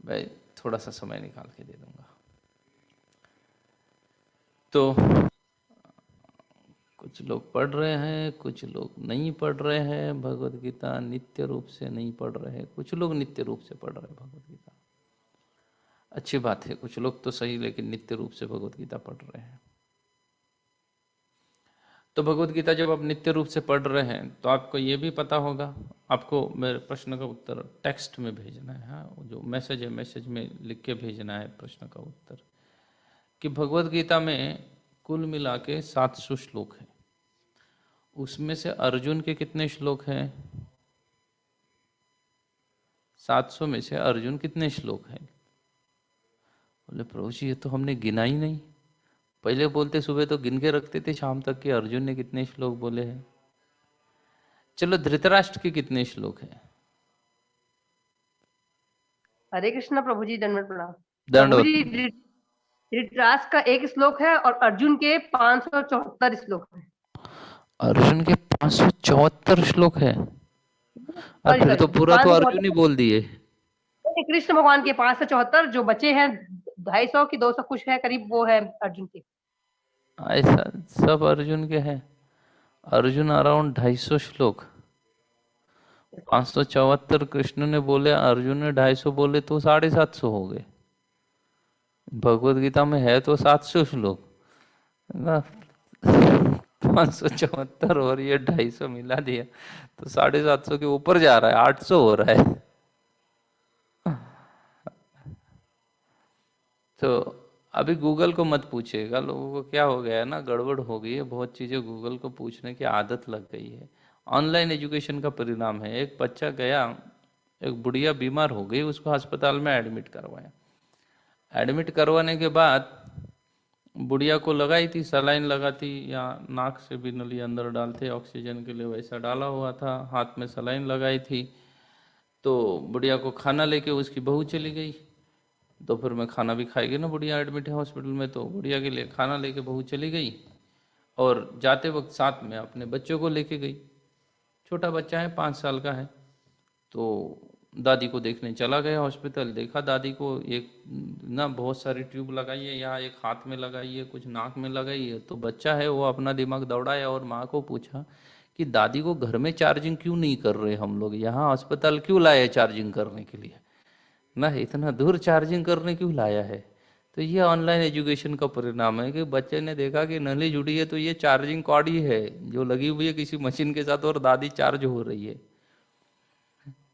मैं थोड़ा सा समय निकाल के दे दूंगा। तो कुछ लोग पढ़ रहे हैं, कुछ लोग नहीं पढ़ रहे हैं भगवत गीता, नित्य रूप से नहीं पढ़ रहे हैं, कुछ लोग नित्य रूप से पढ़ रहे हैं भगवत गीता। अच्छी बात है, कुछ लोग तो सही लेकिन नित्य रूप से भगवत गीता पढ़ रहे हैं। तो भगवत गीता जब आप नित्य रूप से पढ़ रहे हैं तो आपको ये भी पता होगा, आपको मेरे प्रश्न का उत्तर टेक्स्ट में भेजना है। हाँ, जो मैसेज है मैसेज में लिख के भेजना है प्रश्न का उत्तर, कि भगवत गीता में कुल मिला के 700 श्लोक हैं। उसमें से अर्जुन के कितने श्लोक हैं? 700 में से अर्जुन कितने श्लोक हैं? बोले प्रभु जी ये तो हमने गिना ही नहीं। पहले बोलते सुबह तो गिन के रखते थे शाम तक कि अर्जुन ने कितने श्लोक बोले हैं। चलो धृतराष्ट्र के कितने श्लोक हैं? हरे कृष्णा प्रभु जी, दंडवत प्रणाम। प्रभु दंडवत। जी, धृतराष्ट्र का 1 श्लोक है और अर्जुन के 574 श्लोक है। अर्जुन के 574 श्लोक है। और सॉरी फिर सॉरी, तो पूरा तो अर्जुन ही 574। बोल दिए। कृष्ण भगवान के 574, जो बचे हैं 250 की 200 कुछ है करीब, वो है अर्जुन के। ऐसा सब अर्जुन के हैं। अर्जुन अराउंड 250 श्लोक, 574 कृष्ण ने बोले, अर्जुन ने 250 बोले तो 750 हो गए। भगवत गीता में है तो 700 श्लोक ना, 574 और ये 250 मिला दिया तो 750 के ऊपर जा रहा है, 800 हो रहा है। तो अभी गूगल को मत पूछिएगा, लोगों को क्या हो गया है ना, गड़बड़ हो गई है, बहुत चीज़ें गूगल को पूछने की आदत लग गई है। ऑनलाइन एजुकेशन का परिणाम है। एक बच्चा गया, एक बुढ़िया बीमार हो गई, उसको अस्पताल में एडमिट करवाया। एडमिट करवाने के बाद बुढ़िया को लगाई थी सलाइन, लगाती या नाक से भी नली अंदर डालते ऑक्सीजन के लिए, वैसा डाला हुआ था, हाथ में सलाइन लगाई थी। तो बुढ़िया को खाना लेके उसकी बहू चली गई। दोपहर में खाना भी खाएगी ना, बुढ़िया एडमिट है हॉस्पिटल में, तो बुढ़िया के लिए खाना लेके बहू चली गई और जाते वक्त साथ में अपने बच्चों को लेके गई। छोटा बच्चा है, 5 साल का है। तो दादी को देखने चला गया हॉस्पिटल, देखा दादी को एक ना बहुत सारी ट्यूब लगाई है, यहाँ एक हाथ में लगाई है, कुछ नाक में लगाई है। तो बच्चा है वो अपना दिमाग दौड़ाया और माँ को पूछा कि दादी को घर में चार्जिंग क्यों नहीं कर रहे हम लोग, यहाँ अस्पताल क्यों लाए चार्जिंग करने के लिए ना, इतना दूर चार्जिंग करने क्यों लाया है। तो ये ऑनलाइन एजुकेशन का परिणाम है कि बच्चे ने देखा कि नली जुड़ी है तो ये चार्जिंग कॉर्ड ही है जो लगी हुई है किसी मशीन के साथ और दादी चार्ज हो रही है।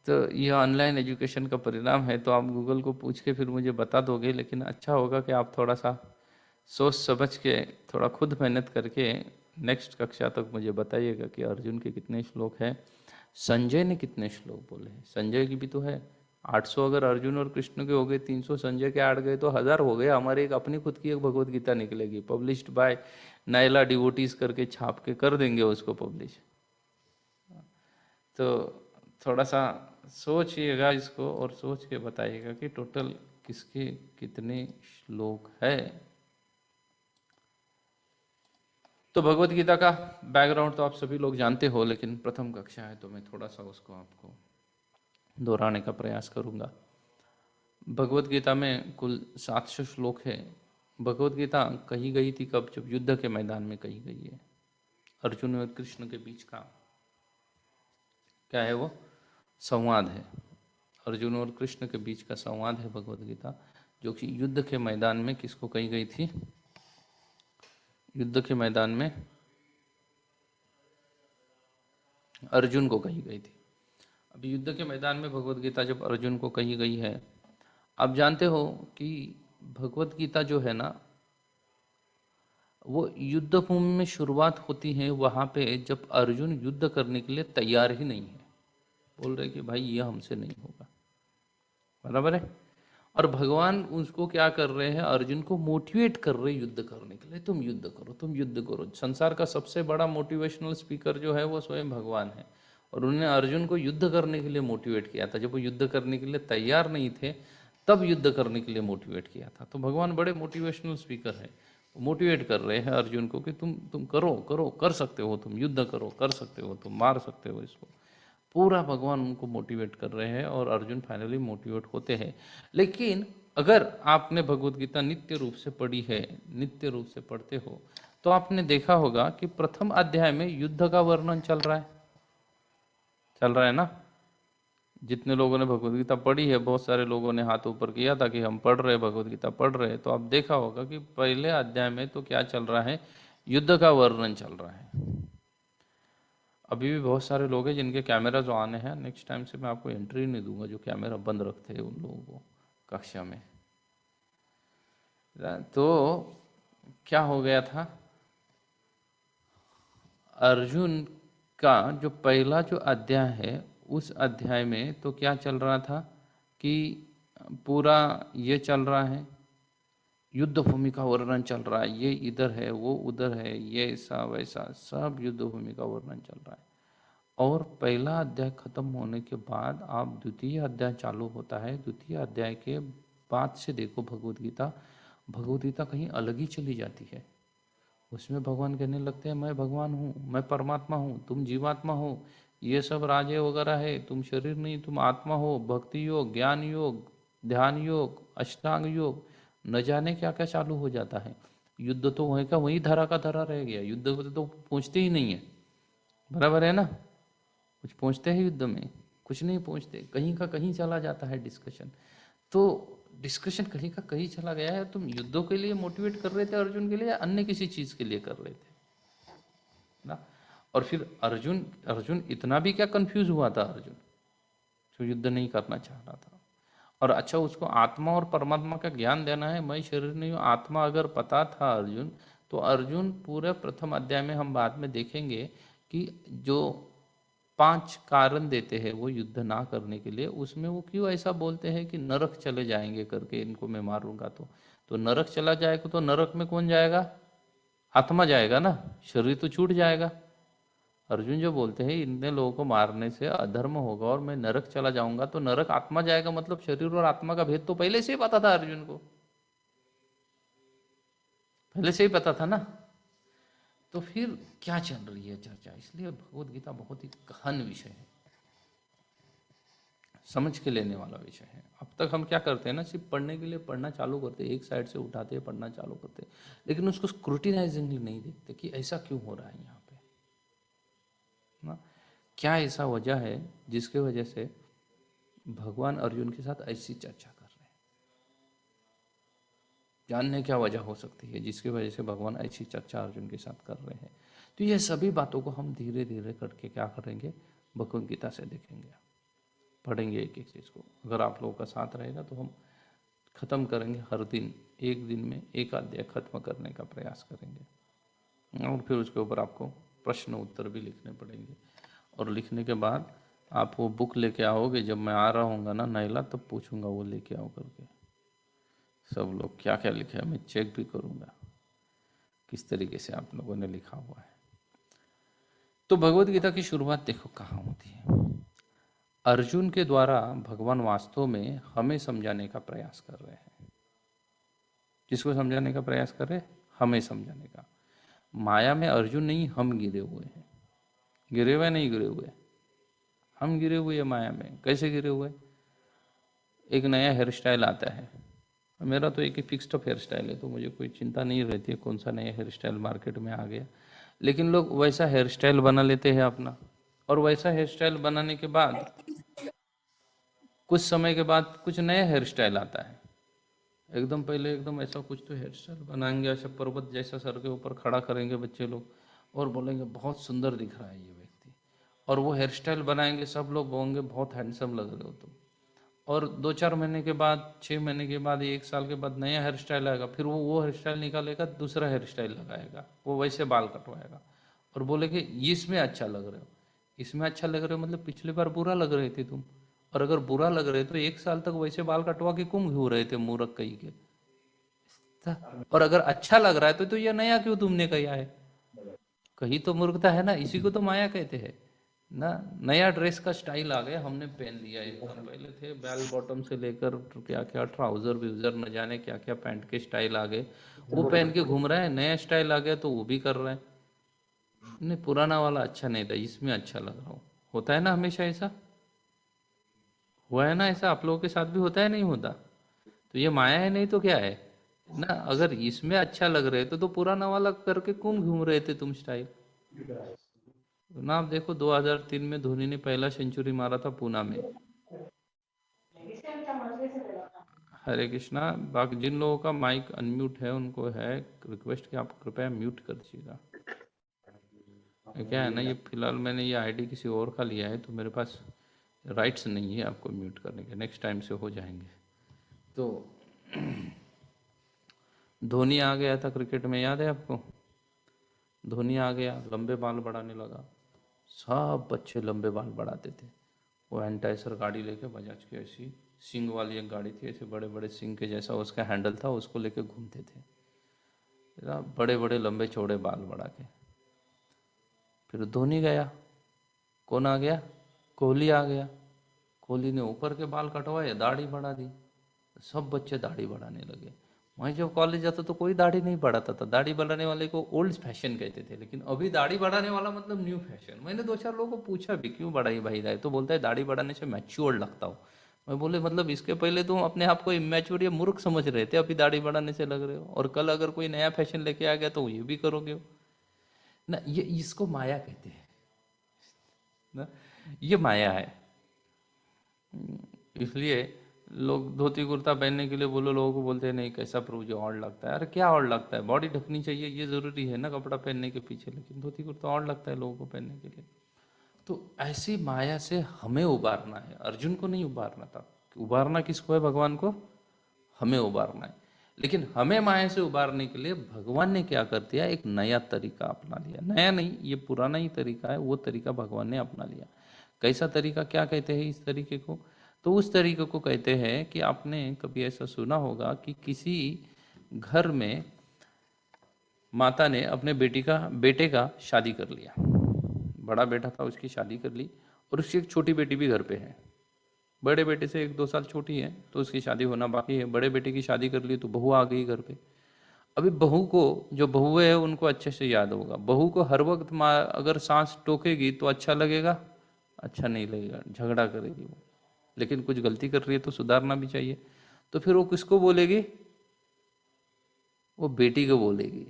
तो ये ऑनलाइन एजुकेशन का परिणाम है। तो आप गूगल को पूछ के फिर मुझे बता दोगे, लेकिन अच्छा होगा कि आप थोड़ा सा सोच समझ के थोड़ा खुद मेहनत करके नेक्स्ट कक्षा तक मुझे बताइएगा कि अर्जुन के कितने श्लोक हैं, संजय ने कितने श्लोक बोले हैं। संजय की भी तो है 800, अगर अर्जुन और कृष्ण के हो गए 300, संजय के 8 गए तो 1000 हो गए। हमारे एक अपनी खुद की एक भगवत गीता निकलेगी, पब्लिश्ड बाय नायला डिवोटीज करके छाप के कर देंगे उसको पब्लिश। तो थोड़ा सा सोचिएगा इसको और सोच के बताइएगा कि टोटल किसके कितने श्लोक है। तो भगवत गीता का बैकग्राउंड तो आप सभी लोग जानते हो, लेकिन प्रथम कक्षा है तो मैं थोड़ा सा उसको आपको दोहराने का प्रयास करूंगा। भगवत गीता में कुल 700 श्लोक है। भगवत गीता कही गई थी कब? जब युद्ध के मैदान में कही गई है। अर्जुन और कृष्ण के बीच का क्या है वो? संवाद है। अर्जुन और कृष्ण के बीच का संवाद है भगवत गीता, जो कि युद्ध के मैदान में किसको कही गई थी? युद्ध के मैदान में अर्जुन को कही गई थी। अभी युद्ध के मैदान में भगवत गीता जब अर्जुन को कही गई है, आप जानते हो कि भगवत गीता जो है ना, वो युद्ध भूमि में शुरुआत होती है वहाँ पे जब अर्जुन युद्ध करने के लिए तैयार ही नहीं है, बोल रहे कि भाई ये हमसे नहीं होगा, बराबर है। और भगवान उसको क्या कर रहे हैं? अर्जुन को मोटिवेट कर रहे हैं युद्ध करने के लिए, तुम युद्ध करो, तुम युद्ध करो। संसार का सबसे बड़ा मोटिवेशनल स्पीकर जो है वो स्वयं भगवान है, और उन्होंने अर्जुन को युद्ध करने के लिए मोटिवेट किया था। जब वो युद्ध करने के लिए तैयार नहीं थे तब युद्ध करने के लिए मोटिवेट किया था। तो भगवान बड़े मोटिवेशनल स्पीकर है, मोटिवेट कर रहे हैं अर्जुन को कि तुम करो करो, कर सकते हो, तुम युद्ध करो, कर सकते हो, तुम मार सकते हो इसको। पूरा भगवान उनको मोटिवेट कर रहे हैं और अर्जुन फाइनली मोटिवेट होते हैं। लेकिन अगर आपने भगवत गीता नित्य रूप से पढ़ी है, नित्य रूप से पढ़ते हो, तो आपने देखा होगा कि प्रथम अध्याय में युद्ध का वर्णन चल रहा है ना। जितने लोगों ने भगवत गीता पढ़ी है, बहुत सारे लोगों ने हाथ ऊपर किया था कि हम पढ़ रहे हैं, भगवत गीता पढ़ रहे हैं, तो आप देखा होगा कि पहले अध्याय में तो क्या चल रहा है, युद्ध का वर्णन चल रहा है। अभी भी बहुत सारे लोग हैं जिनके कैमरा जो आने हैं, नेक्स्ट टाइम से मैं आपको एंट्री नहीं दूंगा जो कैमरा बंद रखते हैं उन लोगों को कक्षा में। तो क्या हो गया था, अर्जुन का जो पहला जो अध्याय है, उस अध्याय में तो क्या चल रहा था कि पूरा ये चल रहा है, युद्ध भूमि का वर्णन चल रहा है, ये इधर है, वो उधर है, ये ऐसा वैसा सब युद्ध भूमि का वर्णन चल रहा है। और पहला अध्याय खत्म होने के बाद आप द्वितीय अध्याय चालू होता है, द्वितीय अध्याय के बाद से देखो भगवत गीता कहीं अलग ही चली जाती है। उसमें भगवान कहने लगते हैं मैं भगवान हूँ, मैं परमात्मा हूँ, तुम जीवात्मा हो, ये सब राजे वगैरह है, तुम शरीर नहीं, तुम आत्मा हो, भक्ति योग, ज्ञान योग, ध्यान योग, अष्टांग योग, न जाने क्या क्या चालू हो जाता है। युद्ध तो वहीं का वहीं धरा का धरा रह गया, युद्ध को तो पहुँचते ही नहीं है, बराबर है ना। कुछ पहुँचते हैं युद्ध में, कुछ नहीं पहुँचते, कहीं का कहीं चला जाता है डिस्कशन। तो डिस्कशन कहीं का कहीं चला गया है। तुम युद्धों के लिए मोटिवेट कर रहे थे अर्जुन के लिए या अन्य किसी चीज के लिए कर रहे थे ना। और फिर अर्जुन इतना भी क्या कंफ्यूज हुआ था अर्जुन, जो युद्ध नहीं करना चाह रहा था। और अच्छा, उसको आत्मा और परमात्मा का ज्ञान देना है, मैं शरीर नहीं हूँ, आत्मा अगर पता था अर्जुन, तो अर्जुन पूरे प्रथम अध्याय में हम बाद में देखेंगे कि जो 5 कारण देते हैं वो युद्ध ना करने के लिए, उसमें वो क्यों ऐसा बोलते हैं कि नरक चले जाएंगे करके, इनको मैं मारूंगा तो नरक चला जाएगा, तो नरक में कौन जाएगा, आत्मा जाएगा ना, शरीर तो छूट जाएगा। अर्जुन जो बोलते हैं इतने लोगों को मारने से अधर्म होगा और मैं नरक चला जाऊंगा, तो नरक आत्मा जाएगा, मतलब शरीर और आत्मा का भेद तो पहले से ही पता था अर्जुन को, पहले से ही पता था ना। तो फिर क्या चल रही है चर्चा, इसलिए भगवत गीता बहुत ही गहन विषय है, समझ के लेने वाला विषय है। अब तक हम क्या करते हैं ना, सिर्फ पढ़ने के लिए पढ़ना चालू करते हैं, एक साइड से उठाते हैं पढ़ना चालू करते हैं, लेकिन उसको स्क्रूटिनाइजिंगली नहीं देखते कि ऐसा क्यों हो रहा है यहाँ पे ना, क्या ऐसा वजह है जिसके वजह से भगवान अर्जुन के साथ ऐसी चर्चा कर रहे हैं, जानने क्या वजह हो सकती है जिसकी वजह से भगवान ऐसी चर्चा अर्जुन के साथ कर रहे हैं। तो ये सभी बातों को हम धीरे धीरे करके क्या करेंगे, भगवत गीता से देखेंगे, पढ़ेंगे एक एक चीज़ को। अगर आप लोगों का साथ रहेगा तो हम खत्म करेंगे, हर दिन एक दिन में एक अध्याय खत्म करने का प्रयास करेंगे। और फिर उसके ऊपर आपको प्रश्न उत्तर भी लिखने पड़ेंगे, और लिखने के बाद आप वो बुक लेके आओगे, जब मैं आ रहा हूँगा ना नैला, तब पूछूंगा वो लेके आओ करके, सब लोग क्या क्या लिखे है मैं चेक भी करूँगा किस तरीके से आप लोगों ने लिखा हुआ है। तो भगवत गीता की शुरुआत देखो कहाँ होती है, अर्जुन के द्वारा भगवान वास्तव में हमें समझाने का प्रयास कर रहे हैं। किसको समझाने का प्रयास कर रहे हैं, हमें समझाने का। माया में अर्जुन नहीं, हम गिरे हुए हैं, गिरे हुए नहीं गिरे हुए, हम गिरे हुए हैं माया में। कैसे गिरे हुए, एक नया हेयर स्टाइल आता है, मेरा तो एक ही फिक्स्ड अप हेयर स्टाइल है, तो मुझे कोई चिंता नहीं रहती है कौन सा नया हेयर स्टाइल मार्केट में आ गया, लेकिन लोग वैसा हेयर स्टाइल बना लेते हैं अपना, और वैसा हेयर स्टाइल बनाने के बाद कुछ समय के बाद कुछ नया हेयर स्टाइल आता है। एकदम पहले एकदम ऐसा कुछ तो हेयर स्टाइल बनाएंगे, ऐसा पर्वत जैसा सर के ऊपर खड़ा करेंगे बच्चे लोग और बोलेंगे बहुत सुंदर दिख रहा है ये व्यक्ति, और वो हेयर स्टाइल बनाएंगे, सब लोग बोलेंगे बहुत हैंडसम लग रहे हो तुम। और 2-4 महीने के बाद, 6 महीने के बाद, 1 साल के बाद नया हेयर स्टाइल आएगा, फिर वो हेयर स्टाइल निकालेगा, दूसरा हेयर स्टाइल लगाएगा, वो वैसे बाल कटवाएगा और बोलेंगे इसमें अच्छा लग रहे हो, इसमें अच्छा लग रहे हो, मतलब पिछली बार बुरा लग रहे थे तुम, और अगर बुरा लग रहे तो 1 साल तक वैसे बाल कटवा के क्यों घूम रहे थे मूर्ख कहीं के, और अगर अच्छा लग रहा है तो ये नया क्यों तुमने किया है, कहीं तो मूर्खता है ना, इसी को तो माया कहते हैं ना। नया ड्रेस का स्टाइल आ गया, हमने पहन लिया है, पहले थे बेल बॉटम से लेकर क्या क्या ट्राउजर व्यूजर न जाने क्या क्या पैंट के स्टाइल आ गए, वो पहन के घूम रहा है, नया स्टाइल आ गया तो वो भी कर रहा है। नहीं, पुराना वाला अच्छा नहीं था, इसमें अच्छा लग रहा हूँ, होता है ना हमेशा ऐसा, हुआ है ना ऐसा, आप लोगों के साथ भी होता है नहीं होता? तो ये माया है, नहीं तो क्या है ना? अगर इसमें अच्छा लग रहे थे तो पुराना वाला करके कौन घूम रहे थे तुम स्टाइल? ना आप देखो 2003 में धोनी ने पहला सेंचुरी मारा था पूना में। हरे कृष्णा। बाकी जिन लोगों का माइक अनम्यूट है उनको है रिक्वेस्ट कि आप कृपया म्यूट कर दीजिएगा। ये क्या है ना, ये फिलहाल मैंने ये आईडी किसी और का लिया है तो मेरे पास राइट्स नहीं है आपको म्यूट करने के। नेक्स्ट टाइम से हो जाएंगे। तो धोनी आ गया था क्रिकेट में, याद है आपको? धोनी आ गया, लंबे बाल बढ़ाने लगा। सब बच्चे लंबे बाल बढ़ाते थे। वो एंटाइसर गाड़ी लेके, बजाज की ऐसी सिंग वाली एक गाड़ी थी, ऐसे बड़े बड़े सिंग के जैसा उसका हैंडल था, उसको लेके घूमते थे। बड़े बड़े लंबे चौड़े बाल बढ़ा के। फिर धोनी गया, कौन आ गया? कोहली आ गया। कोहली ने ऊपर के बाल कटवाए, दाढ़ी बढ़ा दी। सब बच्चे दाढ़ी बढ़ाने लगे। मैं जब कॉलेज जाता तो कोई दाढ़ी नहीं बढ़ाता था। दाढ़ी बढ़ाने वाले को ओल्ड फैशन कहते थे, लेकिन अभी दाढ़ी बढ़ाने वाला मतलब न्यू फैशन। मैंने दो चार लोगों को पूछा भी क्यों बढ़ाई भाई दाढ़ी, तो बोलता है दाढ़ी बढ़ाने से मैच्योर लगता हूँ। मैं बोले मतलब इसके पहले तुम अपने आप को इमेच्योर या मूर्ख समझ रहे थे, अभी दाढ़ी बढ़ाने से लग रहे हो, और कल अगर कोई नया फैशन लेके आ गया तो ये भी करोगे ना। ये इसको माया कहते हैं ना, ये माया है। इसलिए लोग धोती कुर्ता पहनने के लिए बोलो, लोगों को बोलते हैं नहीं कैसा प्रूव जो और लगता है। अरे क्या और लगता है, बॉडी ढकनी चाहिए, ये जरूरी है ना कपड़ा पहनने के पीछे, लेकिन धोती कुर्ता और लगता है लोगों को पहनने के लिए। तो ऐसी माया से हमें उबारना है, अर्जुन को नहीं उबारना था। उबारना किसको है? भगवान को। हमें उबारना है। लेकिन हमें माया से उबारने के लिए भगवान ने क्या कर दिया, एक नया तरीका अपना लिया। नया नहीं, ये पुराना ही तरीका है, वो तरीका भगवान ने अपना लिया। कैसा तरीका, क्या कहते हैं इस तरीके को? तो उस तरीके को कहते हैं कि आपने कभी ऐसा सुना होगा कि किसी घर में माता ने अपने बेटे का शादी कर लिया। बड़ा बेटा था, उसकी शादी कर ली, और उसकी एक छोटी बेटी भी घर पे है। बड़े बेटे से 1-2 साल छोटी है, तो उसकी शादी होना बाकी है। बड़े बेटे की शादी कर ली तो बहू आ गई घर पे। अभी बहू को, जो बहुएं है उनको अच्छे से याद होगा, बहू को हर वक्त माँ अगर सांस टोकेगी तो अच्छा लगेगा? अच्छा नहीं लगेगा, झगड़ा करेगी वो। लेकिन कुछ गलती कर रही है तो सुधारना भी चाहिए। तो फिर वो किसको बोलेगी? वो बेटी को बोलेगी।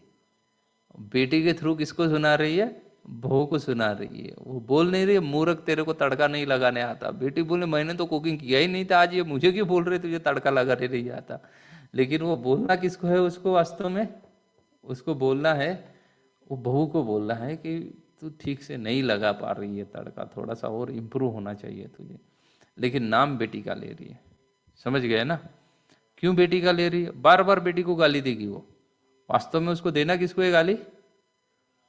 बेटी के थ्रू किसको सुना रही है? बहू को सुना रही है। वो बोल नहीं रही है मूर्ख तेरे को तड़का नहीं लगाने आता। बेटी बोले मैंने तो कुकिंग किया ही नहीं था आज, ये मुझे क्यों बोल रहे तुझे तड़का लगाने नहीं आता? लेकिन वो बोलना किसको है उसको वास्तव में? उसको बोलना है, वो बहू को बोलना है कि तू ठीक से नहीं लगा पा रही है तड़का, थोड़ा सा और इम्प्रूव होना चाहिए तुझे। लेकिन नाम बेटी का ले रही है। समझ गए ना? क्यों बेटी का ले रही है? बार बार बेटी को गाली देगी वो। वास्तव में उसको देना किसको है गाली?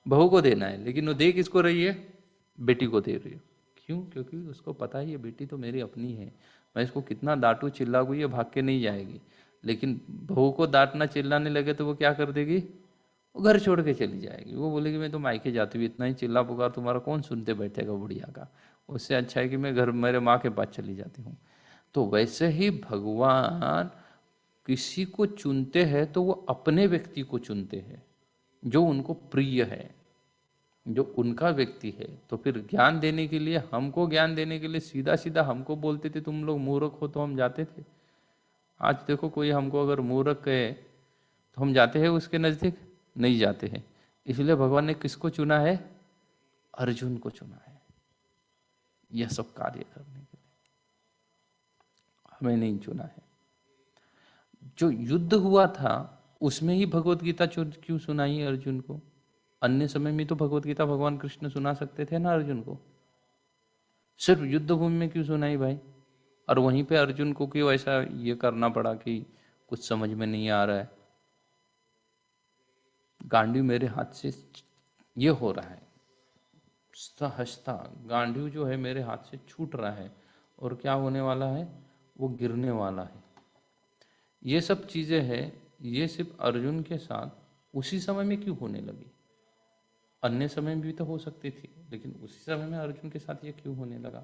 बहू को देना है, लेकिन वो दे किसको रही है? बेटी को दे रही है। क्यों? क्योंकि उसको पता है ये बेटी तो मेरी अपनी है, मैं इसको कितना डांटू चिल्लाऊं ये भाग के नहीं जाएगी। लेकिन बहू को डांटना चिल्लाने लगे तो वो क्या कर देगी? वो घर छोड़ के चली जाएगी। वो बोलेगी मैं तो मायके जाती हूँ, इतना ही चिल्ला पुकार तुम्हारा कौन सुनते बैठेगा बुढ़िया का। उससे अच्छा है कि मैं घर मेरे माँ के पास चली जाती हूँ। तो वैसे ही भगवान किसी को चुनते हैं तो वो अपने व्यक्ति को चुनते हैं, जो उनको प्रिय है, जो उनका व्यक्ति है। तो फिर ज्ञान देने के लिए, हमको ज्ञान देने के लिए सीधा सीधा हमको बोलते थे तुम लोग मूर्ख हो, तो हम जाते थे। आज देखो कोई हमको अगर मूर्ख कहे तो हम जाते हैं उसके नजदीक? नहीं जाते हैं। इसलिए भगवान ने किसको चुना है? अर्जुन को चुना है यह सब कार्य करने के लिए। हमें नहीं चुना है। जो युद्ध हुआ था उसमें ही भगवत गीता क्यों सुनाई अर्जुन को? अन्य समय में तो भगवत गीता भगवान कृष्ण सुना सकते थे ना अर्जुन को। सिर्फ युद्ध भूमि में क्यों सुनाई भाई? और वहीं पे अर्जुन को क्यों ऐसा ये करना पड़ा कि कुछ समझ में नहीं आ रहा है? गांडीव मेरे हाथ से ये हो रहा है, हंसता गांडीव जो है मेरे हाथ से छूट रहा है, और क्या होने वाला है? वो गिरने वाला है। ये सब चीजें हैं, ये सिर्फ अर्जुन के साथ उसी समय में क्यों होने लगी? अन्य समय में भी तो हो सकती थी, लेकिन उसी समय में अर्जुन के साथ ये क्यों होने लगा?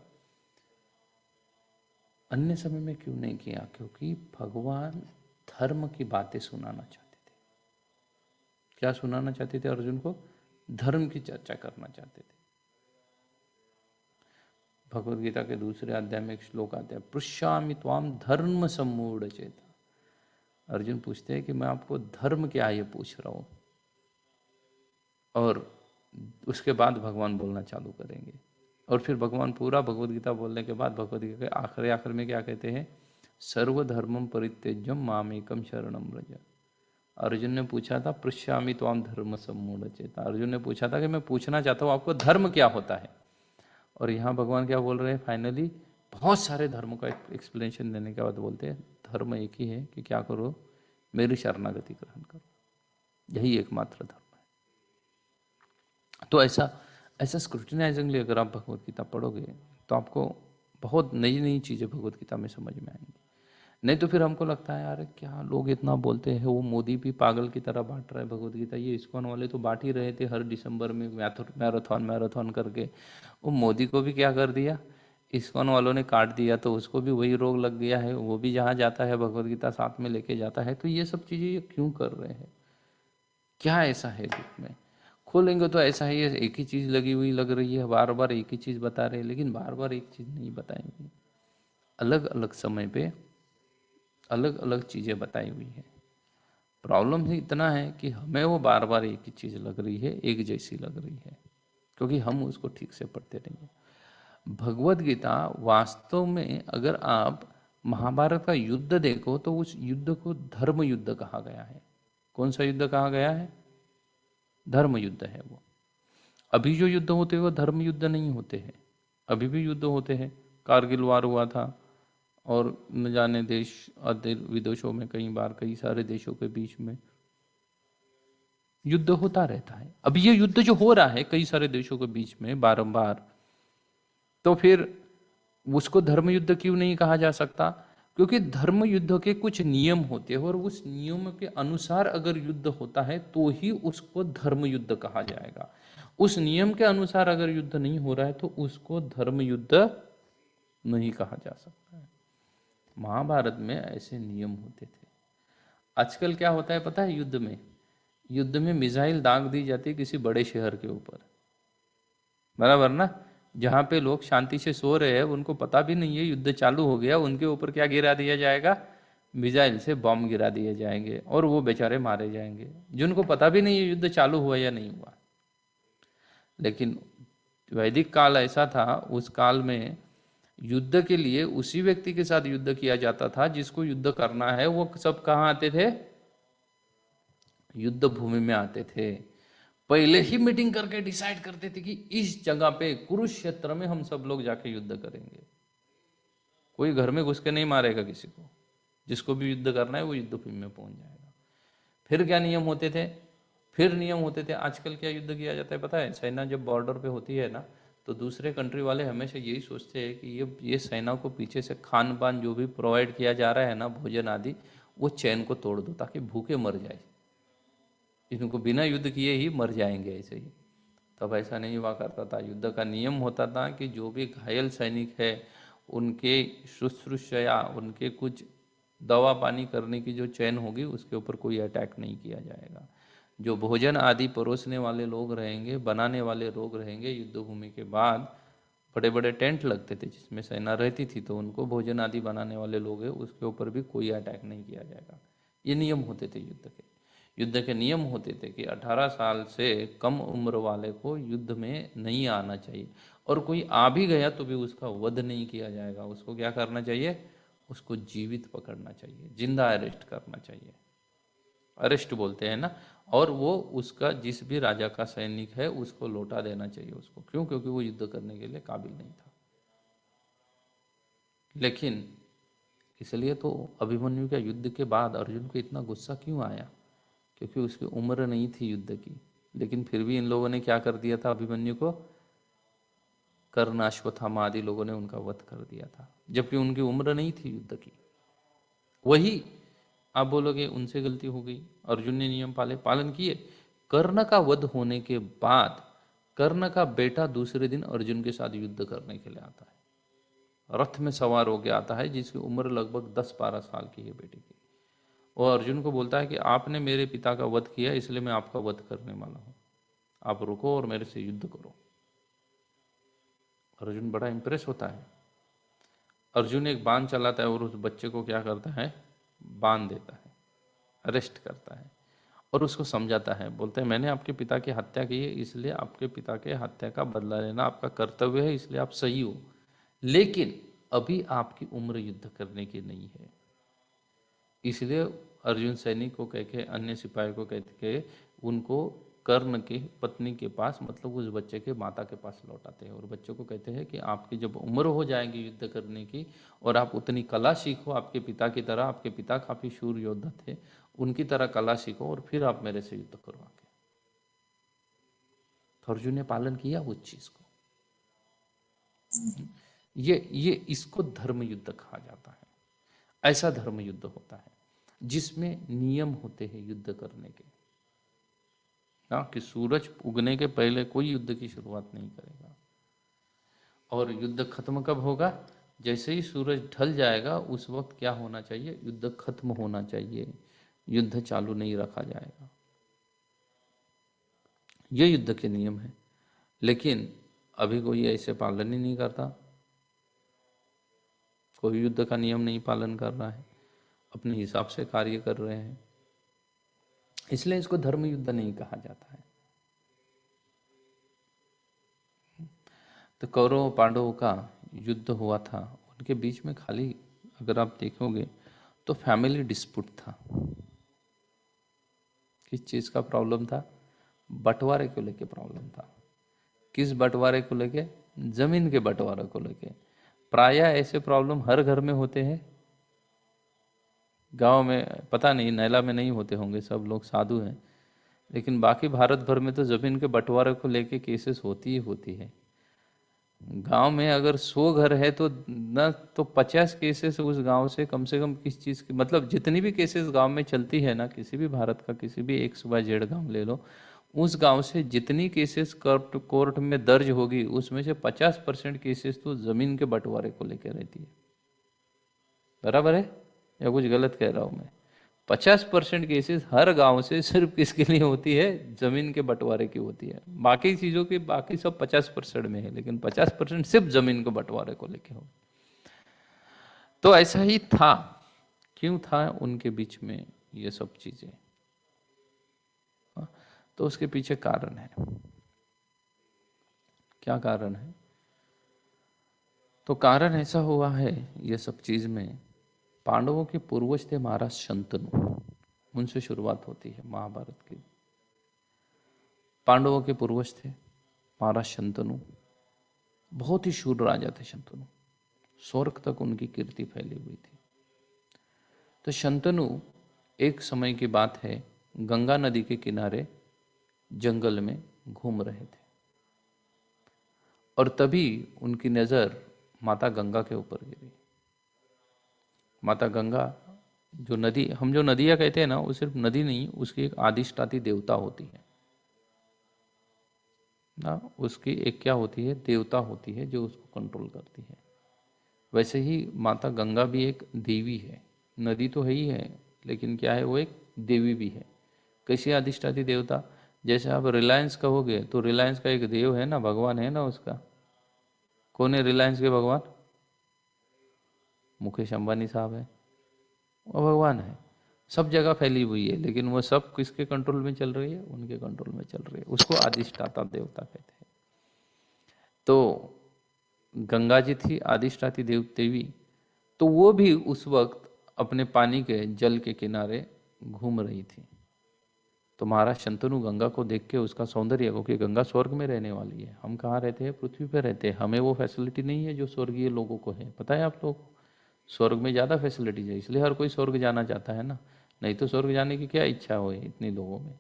अन्य समय में क्यों नहीं किया? क्योंकि भगवान धर्म की बातें सुनाना चाहते थे। क्या सुनाना चाहते थे अर्जुन को? धर्म की चर्चा करना चाहते थे। भगवद गीता के दूसरे अध्याय में एक श्लोक आता है, पृच्छामि त्वाम धर्म सम्मूढ़ चेता। अर्जुन पूछते हैं कि मैं आपको धर्म क्या ये पूछ रहा हूँ, और उसके बाद भगवान बोलना चालू करेंगे। और फिर भगवान पूरा भगवद गीता बोलने के बाद भगवद गीता के आखिर में क्या कहते हैं, सर्वधर्मम परित्यज्यम मामेकम शरणम व्रज। अर्जुन ने पूछा था पृच्छामि त्वाम धर्म सम्मूढ़ चेता, अर्जुन ने पूछा था कि मैं पूछना चाहता हूँ आपको धर्म क्या होता है। और यहाँ भगवान क्या बोल रहे हैं, फाइनली बहुत सारे धर्मों का एक्सप्लेनेशन देने के बाद बोलते हैं धर्म एक ही है कि क्या करो, मेरी शरणागति ग्रहण करो, यही एकमात्र धर्म है। तो ऐसा स्क्रूटिनाइजिंगली अगर आप भगवद गीता पढ़ोगे तो आपको बहुत नई नई चीज़ें भगवद गीता में समझ में आएंगी। नहीं तो फिर हमको लगता है यार क्या लोग इतना बोलते हैं, वो मोदी भी पागल की तरह बांट रहा है भगवद गीता, ये इस्कॉन वाले तो बांट ही रहे थे हर दिसंबर में मैराथन करके। वो मोदी को भी क्या कर दिया, इस्कॉन वालों ने काट दिया, तो उसको भी वही रोग लग गया है, वो भी जहाँ जाता है भगवद गीता साथ में लेके जाता है। तो ये सब चीज़ें ये क्यों कर रहे हैं, क्या ऐसा है ग्रुप में? खोलेंगे तो ऐसा ही है, एक ही चीज़ लगी हुई लग रही है, बार बार एक ही चीज़ बता रहे हैं, लेकिन बार बार एक चीज़ नहीं बताएंगे, अलग अलग समय पे अलग अलग चीज़ें बताई हुई है। प्रॉब्लम ही इतना है कि हमें वो बार बार एक ही चीज़ लग रही है, एक जैसी लग रही है, क्योंकि हम उसको ठीक से पढ़ते नहीं हैं। भगवद गीता वास्तव में अगर आप महाभारत का युद्ध देखो तो उस युद्ध को धर्म युद्ध कहा गया है। कौन सा युद्ध कहा गया है? धर्म युद्ध है वो। अभी जो युद्ध होते हैं वो धर्म युद्ध नहीं होते हैं, अभी भी युद्ध होते हैं। कारगिल वार हुआ था, और न जाने देश विदेशों में कई बार कई सारे देशों के बीच में युद्ध होता रहता है। अब ये युद्ध जो हो रहा है कई सारे देशों के बीच में बारंबार, तो फिर उसको धर्म युद्ध क्यों नहीं कहा जा सकता? क्योंकि धर्म युद्ध के कुछ नियम होते हैं, और उस नियम के अनुसार अगर युद्ध होता है तो ही उसको धर्म युद्ध कहा जाएगा। उस नियम के अनुसार अगर युद्ध नहीं हो रहा है तो उसको धर्म युद्ध नहीं कहा जा सकता है। महाभारत में ऐसे नियम होते थे। आजकल क्या होता है पता है, युद्ध में मिसाइल दाग दी जाती है किसी बड़े शहर के ऊपर, बराबर ना? जहाँ पे लोग शांति से सो रहे हैं, उनको पता भी नहीं है युद्ध चालू हो गया, उनके ऊपर क्या गिरा दिया जाएगा, मिसाइल से बॉम्ब गिरा दिए जाएंगे, और वो बेचारे मारे जाएंगे, जिनको पता भी नहीं है युद्ध चालू हुआ या नहीं हुआ। लेकिन वैदिक काल ऐसा था, उस काल में युद्ध के लिए उसी व्यक्ति के साथ युद्ध किया जाता था जिसको युद्ध करना है। वो सब कहाँ आते थे? युद्ध भूमि में आते थे। पहले ही मीटिंग करके डिसाइड करते थे कि इस जगह पे कुरुक्षेत्र में हम सब लोग जाके युद्ध करेंगे। कोई घर में घुस के नहीं मारेगा किसी को, जिसको भी युद्ध करना है वो युद्ध भूमि में पहुंच जाएगा। फिर क्या नियम होते थे? आजकल क्या युद्ध किया जाता है पता है? सेना जब बॉर्डर पे होती है ना, तो दूसरे कंट्री वाले हमेशा यही सोचते हैं कि ये सेना को पीछे से खान पान जो भी प्रोवाइड किया जा रहा है ना, भोजन आदि, वो चैन को तोड़ दो ताकि भूखे मर जाए, इनको बिना युद्ध किए ही मर जाएंगे ऐसे ही। तब ऐसा नहीं हुआ करता था। युद्ध का नियम होता था कि जो भी घायल सैनिक है उनके शुश्रूषया, उनके कुछ दवा पानी करने की जो चैन होगी उसके ऊपर कोई अटैक नहीं किया जाएगा। जो भोजन आदि परोसने वाले लोग रहेंगे, बनाने वाले लोग रहेंगे, युद्ध भूमि के बाद बड़े बड़े टेंट लगते थे जिसमें सेना रहती थी, तो उनको भोजन आदि बनाने वाले लोग हैं उसके ऊपर भी कोई अटैक नहीं किया जाएगा। ये नियम होते थे युद्ध के नियम होते थे कि 18 साल से कम उम्र वाले को युद्ध में नहीं आना चाहिए, और कोई आ भी गया तो भी उसका वध नहीं किया जाएगा। उसको क्या करना चाहिए? उसको जीवित पकड़ना चाहिए, जिंदा अरेस्ट करना चाहिए, अरेस्ट बोलते हैं ना। और वो उसका जिस भी राजा का सैनिक है उसको लौटा देना चाहिए उसको। क्यों? क्योंकि वो युद्ध करने के लिए काबिल नहीं था। लेकिन इसलिए तो अभिमन्यु के युद्ध के बाद अर्जुन को इतना गुस्सा क्यों आया? क्योंकि उसकी उम्र नहीं थी युद्ध की। लेकिन फिर भी इन लोगों ने क्या कर दिया था अभिमन्यु को? कर्ण, अश्वत्थामा आदि लोगों ने उनका वध कर दिया था, जबकि उनकी उम्र नहीं थी युद्ध की। वही आप बोलोगे उनसे गलती हो गई, अर्जुन ने नियम पालन किए। कर्ण का वध होने के बाद कर्ण का बेटा दूसरे दिन अर्जुन के साथ युद्ध करने के लिए आता है, रथ में सवार होकर आता है, जिसकी उम्र लगभग 10-12 साल की है बेटे की। और अर्जुन को बोलता है कि आपने मेरे पिता का वध किया, इसलिए मैं आपका वध करने वाला हूं, आप रुको और मेरे से युद्ध करो। अर्जुन बड़ा इंप्रेस होता है। अर्जुन एक बाण चलाता है और उस बच्चे को क्या करता है, बांध देता है, अरेस्ट करता है और उसको समझाता है। बोलते हैं मैंने आपके पिता की हत्या की है, इसलिए आपके पिता के हत्या का बदला लेना आपका कर्तव्य है, इसलिए आप सही हो, लेकिन अभी आपकी उम्र युद्ध करने की नहीं है। इसलिए अर्जुन सैनिक को कह के, अन्य सिपाही को कह के उनको कर्ण की पत्नी के पास, मतलब उस बच्चे के माता के पास लौटाते हैं और बच्चों को कहते हैं कि आपकी जब उम्र हो जाएगी युद्ध करने की और आप उतनी कला सीखो आपके पिता की तरह, आपके पिता काफी शूर योद्धा थे, उनकी तरह कला सीखो और फिर आप मेरे से युद्ध करो आके। तो अर्जुन ने पालन किया उस चीज को। ये इसको धर्म युद्ध कहा जाता है। ऐसा धर्म युद्ध होता है जिसमें नियम होते हैं युद्ध करने के, ना कि सूरज उगने के पहले कोई युद्ध की शुरुआत नहीं करेगा। और युद्ध खत्म कब होगा, जैसे ही सूरज ढल जाएगा उस वक्त क्या होना चाहिए, युद्ध खत्म होना चाहिए, युद्ध चालू नहीं रखा जाएगा। ये युद्ध के नियम है, लेकिन अभी कोई ऐसे पालन ही नहीं करता, कोई युद्ध का नियम नहीं पालन कर रहा है, अपने हिसाब से कार्य कर रहे हैं, इसलिए इसको धर्म युद्ध नहीं कहा जाता है। तो कौरव पांडवों का युद्ध हुआ था, उनके बीच में खाली अगर आप देखोगे तो फैमिली डिस्प्यूट था। किस चीज का प्रॉब्लम था, बंटवारे को लेके प्रॉब्लम था। किस बंटवारे को लेके, जमीन के बंटवारे को लेके। प्रायः ऐसे प्रॉब्लम हर घर में होते हैं, गांव में पता नहीं, नैला में नहीं होते होंगे, सब लोग साधु हैं, लेकिन बाकी भारत भर में तो जमीन के बंटवारे को लेके केसेस होती ही होती है। गांव में अगर 100 घर है तो न तो 50 केसेस उस गांव से कम किस चीज की, मतलब जितनी भी केसेस गांव में चलती है ना, किसी भी भारत का किसी भी XYZ गांव ले लो, उस गांव से जितनी केसेस कोर्ट में दर्ज होगी उसमें से 50% केसेस तो जमीन के बंटवारे को लेकर रहती है। बराबर है या कुछ गलत कह रहा हूं मैं? 50% केसेस हर गांव से सिर्फ किसके लिए होती है, जमीन के बंटवारे की होती है। बाकी चीजों की बाकी सब 50% में है, लेकिन 50% सिर्फ जमीन के बंटवारे को लेके हो। तो ऐसा ही था, क्यों था उनके बीच में ये सब चीजें, तो उसके पीछे कारण है। क्या कारण है? तो कारण ऐसा हुआ है ये सब चीज में, पांडवों के पूर्वज थे महाराज शंतनु, उनसे शुरुआत होती है महाभारत की। पांडवों के पूर्वज थे महाराज शंतनु, बहुत ही शूर राजा थे शंतनु, स्वर्ग तक उनकी कीर्ति फैली हुई थी। तो शंतनु एक समय की बात है, गंगा नदी के किनारे जंगल में घूम रहे थे और तभी उनकी नजर माता गंगा के ऊपर गिरी। माता गंगा जो नदी, हम जो नदियां कहते हैं ना, वो सिर्फ नदी नहीं, उसकी एक आदिष्टाती देवता होती है ना, उसकी एक क्या होती है, देवता होती है जो उसको कंट्रोल करती है। वैसे ही माता गंगा भी एक देवी है, नदी तो है ही है, लेकिन क्या है, वो एक देवी भी है। कैसी अधिष्ठाती देवता, जैसे आप रिलायंस कहोगे तो रिलायंस का एक देव है ना, भगवान है ना उसका। कौन है रिलायंस के भगवान? मुकेश अंबानी साहब है, वो भगवान है। सब जगह फैली हुई है, लेकिन वो सब किसके कंट्रोल में चल रही है, उनके कंट्रोल में चल रही है, उसको अधिष्ठाता देवता कहते हैं। तो गंगा जी थी अधिष्ठाती देवी, तो वो भी उस वक्त अपने पानी के जल के किनारे घूम रही थी। तो महाराज शंतनु गंगा को देख के उसका सौंदर्य, क्योंकि गंगा स्वर्ग में रहने वाली है, हम कहाँ रहते हैं, पृथ्वी पर रहते हैं, हमें वो फैसिलिटी नहीं है जो स्वर्गीय लोगों को है। पता है आप लोग, स्वर्ग में ज़्यादा फैसिलिटीज है, इसलिए हर कोई स्वर्ग जाना चाहता है ना, नहीं तो स्वर्ग जाने की क्या इच्छा हो इतने लोगों में,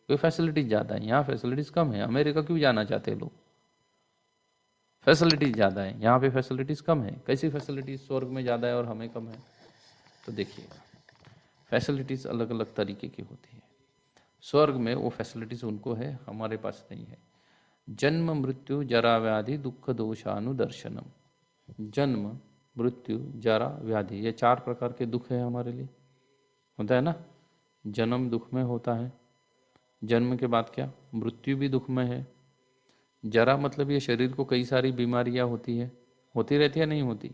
कोई फैसिलिटीज ज़्यादा है, यहाँ फैसिलिटीज कम है। अमेरिका क्यों जाना चाहते हैं लोग, फैसिलिटीज ज़्यादा है, यहाँ पे फैसिलिटीज कम है। कैसी फैसिलिटीज स्वर्ग में ज़्यादा है और हमें कम है? तो देखिएगा, फैसिलिटीज अलग अलग तरीके की होती है। स्वर्ग में वो फैसिलिटीज उनको है, हमारे पास नहीं है। जन्म मृत्यु जरा व्याधि दुख दोषानुदर्शनम, जन्म मृत्यु जरा व्याधि, ये 4 प्रकार के दुख है हमारे लिए, होता है ना। जन्म दुख में होता है, जन्म के बाद क्या, मृत्यु भी दुख में है, जरा मतलब ये शरीर को कई सारी बीमारियां होती है, होती रहती है नहीं होती।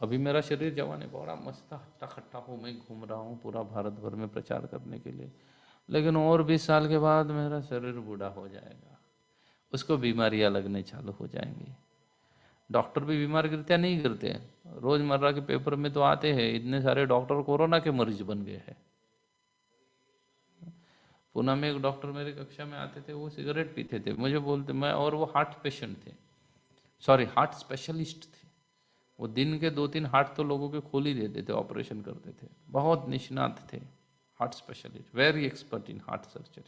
अभी मेरा शरीर जवान है, बड़ा मस्त हट्टा खट्टा हो, मैं घूम रहा हूँ पूरा भारत भर में प्रचार करने के लिए। लेकिन और 20 साल के बाद मेरा शरीर बूढ़ा हो जाएगा, उसको बीमारियां लगने चालू हो जाएंगी। डॉक्टर भी बीमार गिरते हैं नहीं गिरते हैं? रोजमर्रा के पेपर में तो आते हैं, इतने सारे डॉक्टर कोरोना के मरीज बन गए हैं। पूना में एक डॉक्टर मेरी कक्षा में आते थे, वो सिगरेट पीते थे, मुझे बोलते, मैं, और वो हार्ट पेशेंट थे, सॉरी हार्ट स्पेशलिस्ट थे। वो दिन के 2-3 हार्ट तो लोगों के खोल ही देते थे, ऑपरेशन करते थे, बहुत निष्णात थे, heart specialist, very expert in heart surgery.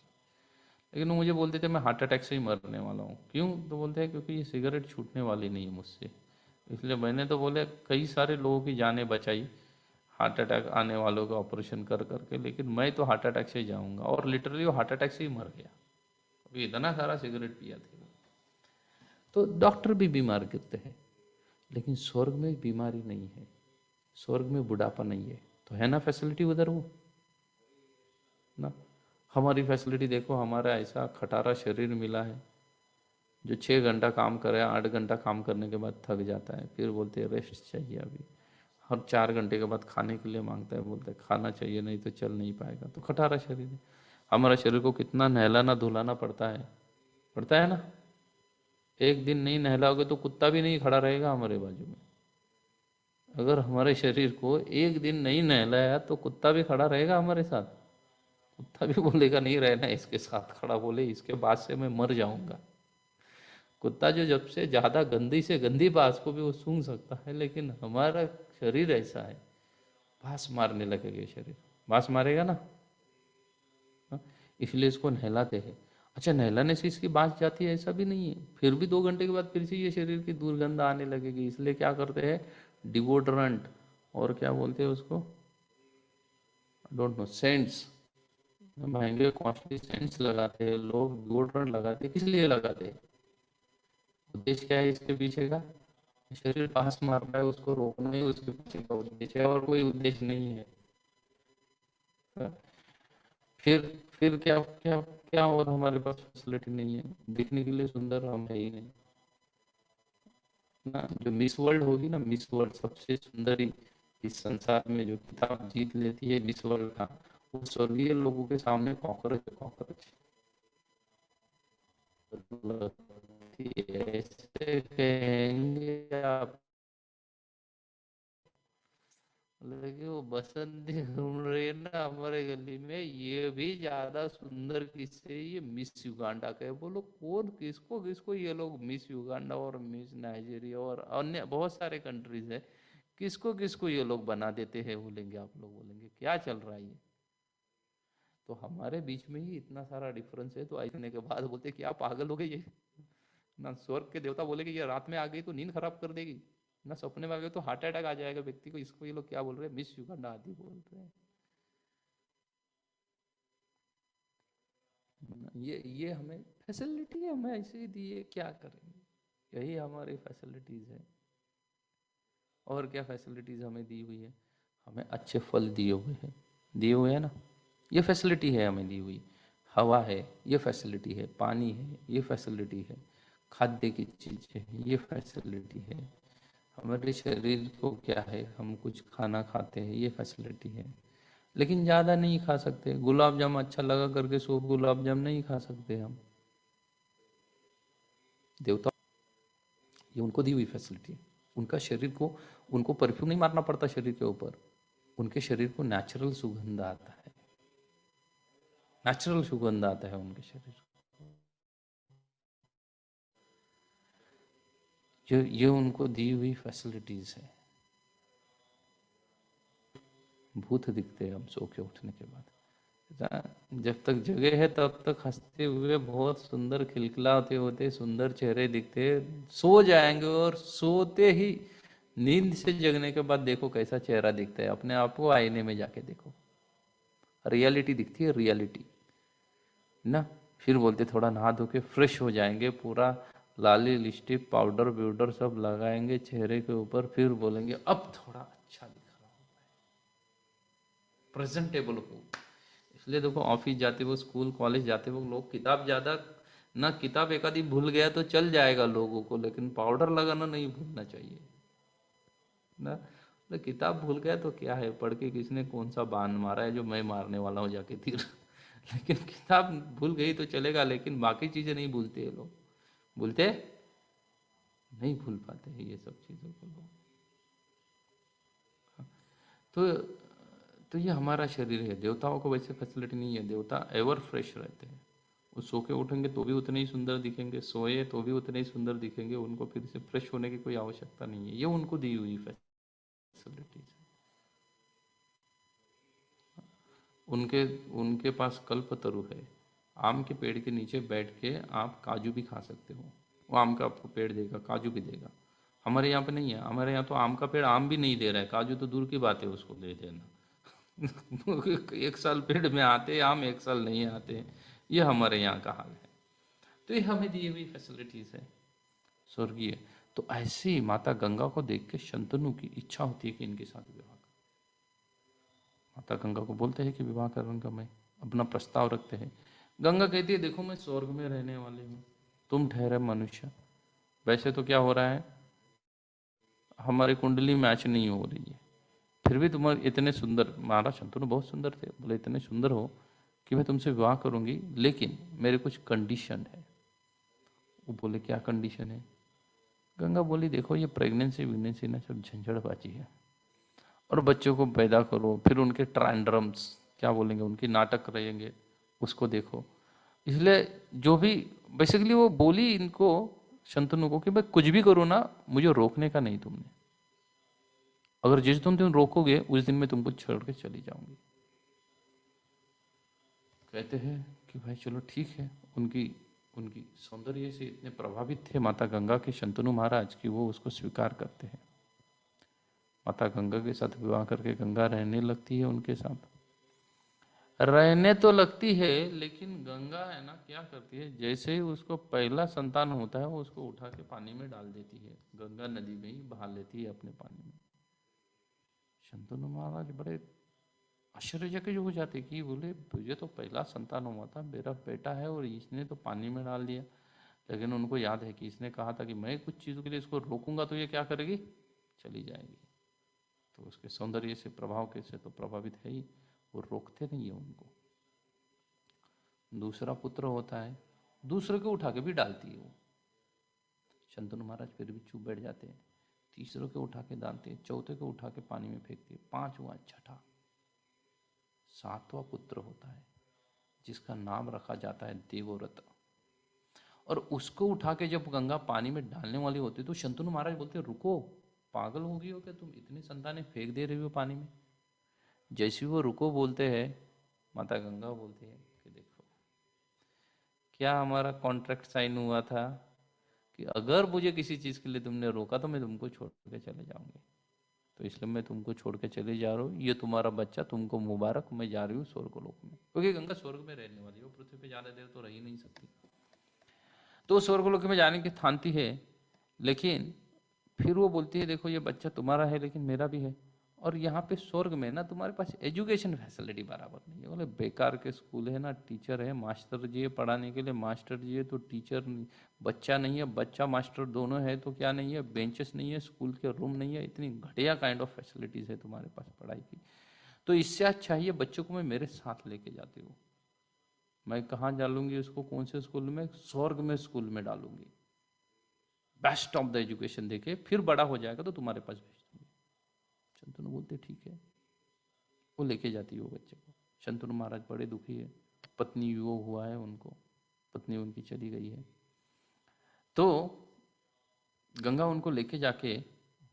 लेकिन वो मुझे बोलते थे मैं हार्ट अटैक से ही मरने वाला हूँ। क्यों? तो बोलते हैं क्योंकि ये सिगरेट छूटने वाली नहीं है मुझसे। इसलिए मैंने तो बोले कई सारे लोगों की जानें बचाई, हार्ट अटैक आने वालों का ऑपरेशन कर करके, लेकिन मैं तो हार्ट अटैक से ही जाऊँगा। और लिटरली वो हार्ट अटैक से ही मर गया, अभी इतना सारा सिगरेट पिया था। तो डॉक्टर भी बीमार गिरते हैं, लेकिन स्वर्ग में बीमारी नहीं है, स्वर्ग में बुढ़ापा नहीं है। तो है ना फैसिलिटी उधर वो ना। हमारी फैसिलिटी देखो, हमारा ऐसा खटारा शरीर मिला है जो 6 घंटा काम करे, 8 घंटा काम करने के बाद थक जाता है, फिर बोलते हैं रेस्ट चाहिए अभी। हर 4 घंटे के बाद खाने के लिए मांगता है, बोलते हैं खाना चाहिए नहीं तो चल नहीं पाएगा। तो खटारा शरीर है। हमारा शरीर को कितना नहलाना धुलाना पड़ता है ना। एक दिन नहीं नहलाओगे तो कुत्ता भी नहीं खड़ा रहेगा हमारे बाजू में। अगर हमारे शरीर को एक दिन नहीं नहलाया तो कुत्ता भी खड़ा रहेगा हमारे साथ। कुत्ता भी बोलेगा नहीं रहना इसके साथ खड़ा, बोले इसके बाद से मैं मर जाऊंगा। कुत्ता जो जब से ज्यादा गंदी से गंदी बात को भी वो सूंघ सकता है, लेकिन हमारा शरीर ऐसा है, बांस मारने लगेगा शरीर, बांस मारेगा ना। हाँ? इसलिए इसको नहलाते हैं। अच्छा, नहलाने से इसकी बांस जाती है ऐसा भी नहीं है, फिर भी 2 घंटे के बाद फिर से ये शरीर की दुर्गंध आने लगेगी। इसलिए क्या करते हैं, डिओड्रेंट, और क्या बोलते हैं उसको, डोंट नो, सेंट्स, महंगे कॉस्टली सेंट्स लगाते हैं लोग, डिओड्रेंट लगाते हैं। किस लिए लगाते हैं? उद्देश्य क्या है इसके पीछे का? शरीर पास मार रहा है उसको रोकना ही उसके पीछे का उद्देश्य है, और कोई उद्देश्य नहीं है। फिर फिर क्या क्या क्या, और हमारे पास फैसिलिटी नहीं है, दिखने के लिए सुंदर हम है ही नहीं ना। जो मिस वर्ल्ड होगी ना, मिस वर्ल्ड सबसे सुंदरी इस संसार में जो किताब जीत लेती है मिस वर्ल्ड का, वो स्वर्गीय लोगों के सामने कॉकरोच कॉकरोच ऐसे कहेंगे आप, लेकिन वो बसंती घूम रही है ना हमारे गली में, ये भी ज्यादा सुंदर किससे, ये मिस युगांडा का है। बोलो कौन, किसको किसको ये लोग मिस युगांडा और मिस नाइजीरिया और अन्य बहुत सारे कंट्रीज है, किसको किसको ये लोग बना देते हैं, बोलेंगे आप लोग, बोलेंगे क्या चल रहा है ये। तो हमारे बीच में ही इतना सारा डिफरेंस है, तो आने के बाद बोलते क्या पागल हो गए ये ना। स्वर्ग के देवता बोले कि ये रात में आ गई तो नींद खराब कर देगी, ना सपने में आ गए तो हार्ट अटैक आ जाएगा व्यक्ति को, इसको ये लोग क्या बोल रहे हैं, मिस युगांडा आदि बोल रहे हैं। ये हमें फैसिलिटी हमें ऐसे ही दी है, क्या करेंगे, यही हमारी फैसिलिटीज है। और क्या फैसिलिटीज हमें दी हुई है, हमें अच्छे फल दिए हुए हैं ना, ये फैसिलिटी है हमें दी हुई। हवा है, ये फैसिलिटी है। पानी है, ये फैसिलिटी है। खाद्य की चीज़ है, ये फैसिलिटी है। हमारे शरीर को क्या है, हम कुछ खाना खाते हैं, ये फैसिलिटी है। लेकिन ज़्यादा नहीं खा सकते, गुलाब जाम अच्छा लगा करके 100 गुलाब जाम नहीं खा सकते हम। देवता, ये उनको दी हुई फैसिलिटी है। उनका शरीर को, उनको परफ्यूम नहीं मारना पड़ता शरीर के ऊपर, उनके शरीर को नेचुरल सुगंध आता है, नेचुरल सुगंध आता है उनके शरीर को। जो ये उनको दी हुई फैसिलिटीज है। भूत दिखते हैं हम सो के उठने के बाद, जब तक जगह है तब तक हंसते हुए बहुत सुंदर खिलखिलाते होते सुंदर चेहरे दिखते, सो जाएंगे और सोते ही नींद से जगने के बाद देखो कैसा चेहरा दिखता है, अपने आप को आईने में जाके देखो, रियलिटी दिखती है, रियलिटी ना। फिर बोलते थोड़ा नहा धो के फ्रेश हो जाएंगे, पूरा लाली लिपस्टिक पाउडर व्यूडर सब लगाएंगे चेहरे के ऊपर, फिर बोलेंगे अब थोड़ा अच्छा दिख रहा हूं, प्रेजेंटेबल हो। इसलिए देखो ऑफिस जाते वो, स्कूल कॉलेज जाते वो लोग किताब ज़्यादा ना किताब एक आधी भूल गया तो चल जाएगा लोगों को, लेकिन पाउडर लगाना नहीं भूलना चाहिए ना। तो किताब भूल गया तो क्या है, पढ़ के किसने कौन सा बाण मारा है जो मैं मारने वाला हूँ जाके तीर। लेकिन किताब भूल गई तो चलेगा, लेकिन बाकी चीजें नहीं भूलते ये लोग, भूलते नहीं, भूल पाते हैं ये सब चीजों को लोग। तो तो ये हमारा शरीर है। देवताओं को वैसे फैसिलिटी नहीं है, देवता एवर फ्रेश रहते हैं। वो सो के उठेंगे तो भी उतने ही सुंदर दिखेंगे, सोए तो भी उतने ही सुंदर दिखेंगे, उनको फिर से फ्रेश होने की कोई आवश्यकता नहीं है, ये उनको दी हुई फैसिलिटीज है। उनके उनके पास कल्पतरु है, आम के पेड़ के नीचे बैठ के आप काजू भी खा सकते हो, वो आम का आपको पेड़ देगा, काजू भी देगा। हमारे यहाँ पे नहीं है, हमारे यहाँ तो आम का पेड़ आम भी नहीं दे रहा है, काजू तो दूर की बात है उसको दे देना। एक साल पेड़ में आते हैं आम, एक साल नहीं आते हैं, ये हमारे यहाँ का हाल है। तो ये हमें दी हुई फैसिलिटीज है स्वर्गीय। तो ऐसे ही माता गंगा को देख के शंतनु की इच्छा होती है कि इनके साथ विवाह कर। माता गंगा को बोलते हैं कि विवाह करने का मैं अपना प्रस्ताव रखते हैं। गंगा कहती है देखो मैं स्वर्ग में रहने वाली हूँ, तुम ठहरे मनुष्य। वैसे तो क्या हो रहा है, हमारी कुंडली मैच नहीं हो रही है, फिर भी तुम्हारे इतने सुंदर, महाराज शंतनु बहुत सुंदर थे, बोले इतने सुंदर हो कि मैं तुमसे विवाह करूंगी, लेकिन मेरे कुछ कंडीशन है। वो बोले क्या कंडीशन है। गंगा बोली देखो ये प्रेगनेंसी विगनेंसी ना सब झंझड़बाजी है, और बच्चों को पैदा करो, फिर उनके ट्रांड्रम्स क्या बोलेंगे, उनकी नाटक रहेंगे, उसको देखो। इसलिए जो भी बेसिकली वो बोली इनको शंतनु को कि मैं कुछ भी करूँ ना, मुझे रोकने का नहीं तुमने, अगर जिस तुम रोकोगे उस दिन मैं तुमको छोड़ के चली जाऊंगी। कहते हैं कि भाई चलो ठीक है। उनकी उनकी सौंदर्य से इतने प्रभावित थे माता गंगा के शंतनु महाराज कि वो उसको स्वीकार करते हैं। माता गंगा के साथ विवाह करके गंगा रहने लगती है, उनके साथ रहने तो लगती है, लेकिन गंगा है ना क्या करती है, जैसे ही उसको पहला संतान होता है वो उसको उठा के पानी में डाल देती है, गंगा नदी में ही बहा लेती है अपने पानी में। शंतनु महाराज बड़े आश्चर्यचकित हो जाते कि बोले तुझे तो पहला संतान हुआ था, मेरा बेटा है, और इसने तो पानी में डाल दिया। लेकिन उनको याद है कि इसने कहा था कि मैं कुछ चीज़ों के लिए इसको रोकूंगा तो ये क्या करेगी, चली जाएगी। तो उसके सौंदर्य से प्रभाव कैसे तो प्रभावित है ही, वो रोकते नहीं है उनको। दूसरा पुत्र होता है, दूसरे को उठा के भी डालती है वो। शंतनु महाराज फिर भी चुप बैठ जाते हैं, तीसरे को उठा के डालते हैं, चौथे को उठा के पानी में फेंकती है, पांचवा, छठा, सातवां पुत्र होता है जिसका नाम रखा जाता है देवव्रत। और उसको उठा के जब गंगा पानी में डालने वाली होती तो शंतनु महाराज बोलते रुको, पागल हो गई हो क्या तुम, इतनी संतानें फेंक दे रही हो पानी में। जैसे वो रुको बोलते हैं, माता गंगा बोलती है कि देखो क्या हमारा कॉन्ट्रैक्ट साइन हुआ था कि अगर मुझे किसी चीज के लिए तुमने रोका तो मैं तुमको छोड़ के चले जाऊंगी, तो इसलिए मैं तुमको छोड़ के चले जा रहा हूँ, ये तुम्हारा बच्चा, तुमको मुबारक, मैं जा रही हूँ स्वर्गलोक में। क्योंकि गंगा स्वर्ग में रहने वाली है, वो पृथ्वी पे ज्यादा देर तो रह ही नहीं सकती, तो स्वर्गलोक में जाने की ठानती है। लेकिन फिर वो बोलती है देखो ये बच्चा तुम्हारा है लेकिन मेरा भी है, और यहाँ पे स्वर्ग में ना तुम्हारे पास एजुकेशन फैसिलिटी बराबर नहीं है। बोले बेकार के स्कूल है ना, टीचर है, मास्टर जी है पढ़ाने के लिए, मास्टर जी है तो टीचर नहीं, बच्चा नहीं है, बच्चा मास्टर दोनों है तो क्या नहीं है, बेंचेस नहीं है, स्कूल के रूम नहीं है, इतनी घटिया काइंड ऑफ फैसिलिटीज है तुम्हारे पास पढ़ाई की। तो इससे अच्छा है ये बच्चों को मैं मेरे साथ लेके जाती हूँ, मैं कहाँ डालूंगी उसको, कौन से स्कूल में, स्वर्ग में स्कूल में डालूंगी, बेस्ट ऑफ द एजुकेशन देके, फिर बड़ा हो जाएगा तो तुम्हारे पास भेज दूंगी। शंतनु बोलते ठीक है, वो लेके जाती है वो बच्चे को। शंतनु महाराज बड़े दुखी है, पत्नी वियोग हुआ है उनको, पत्नी उनकी चली गई है, तो गंगा उनको लेके जाके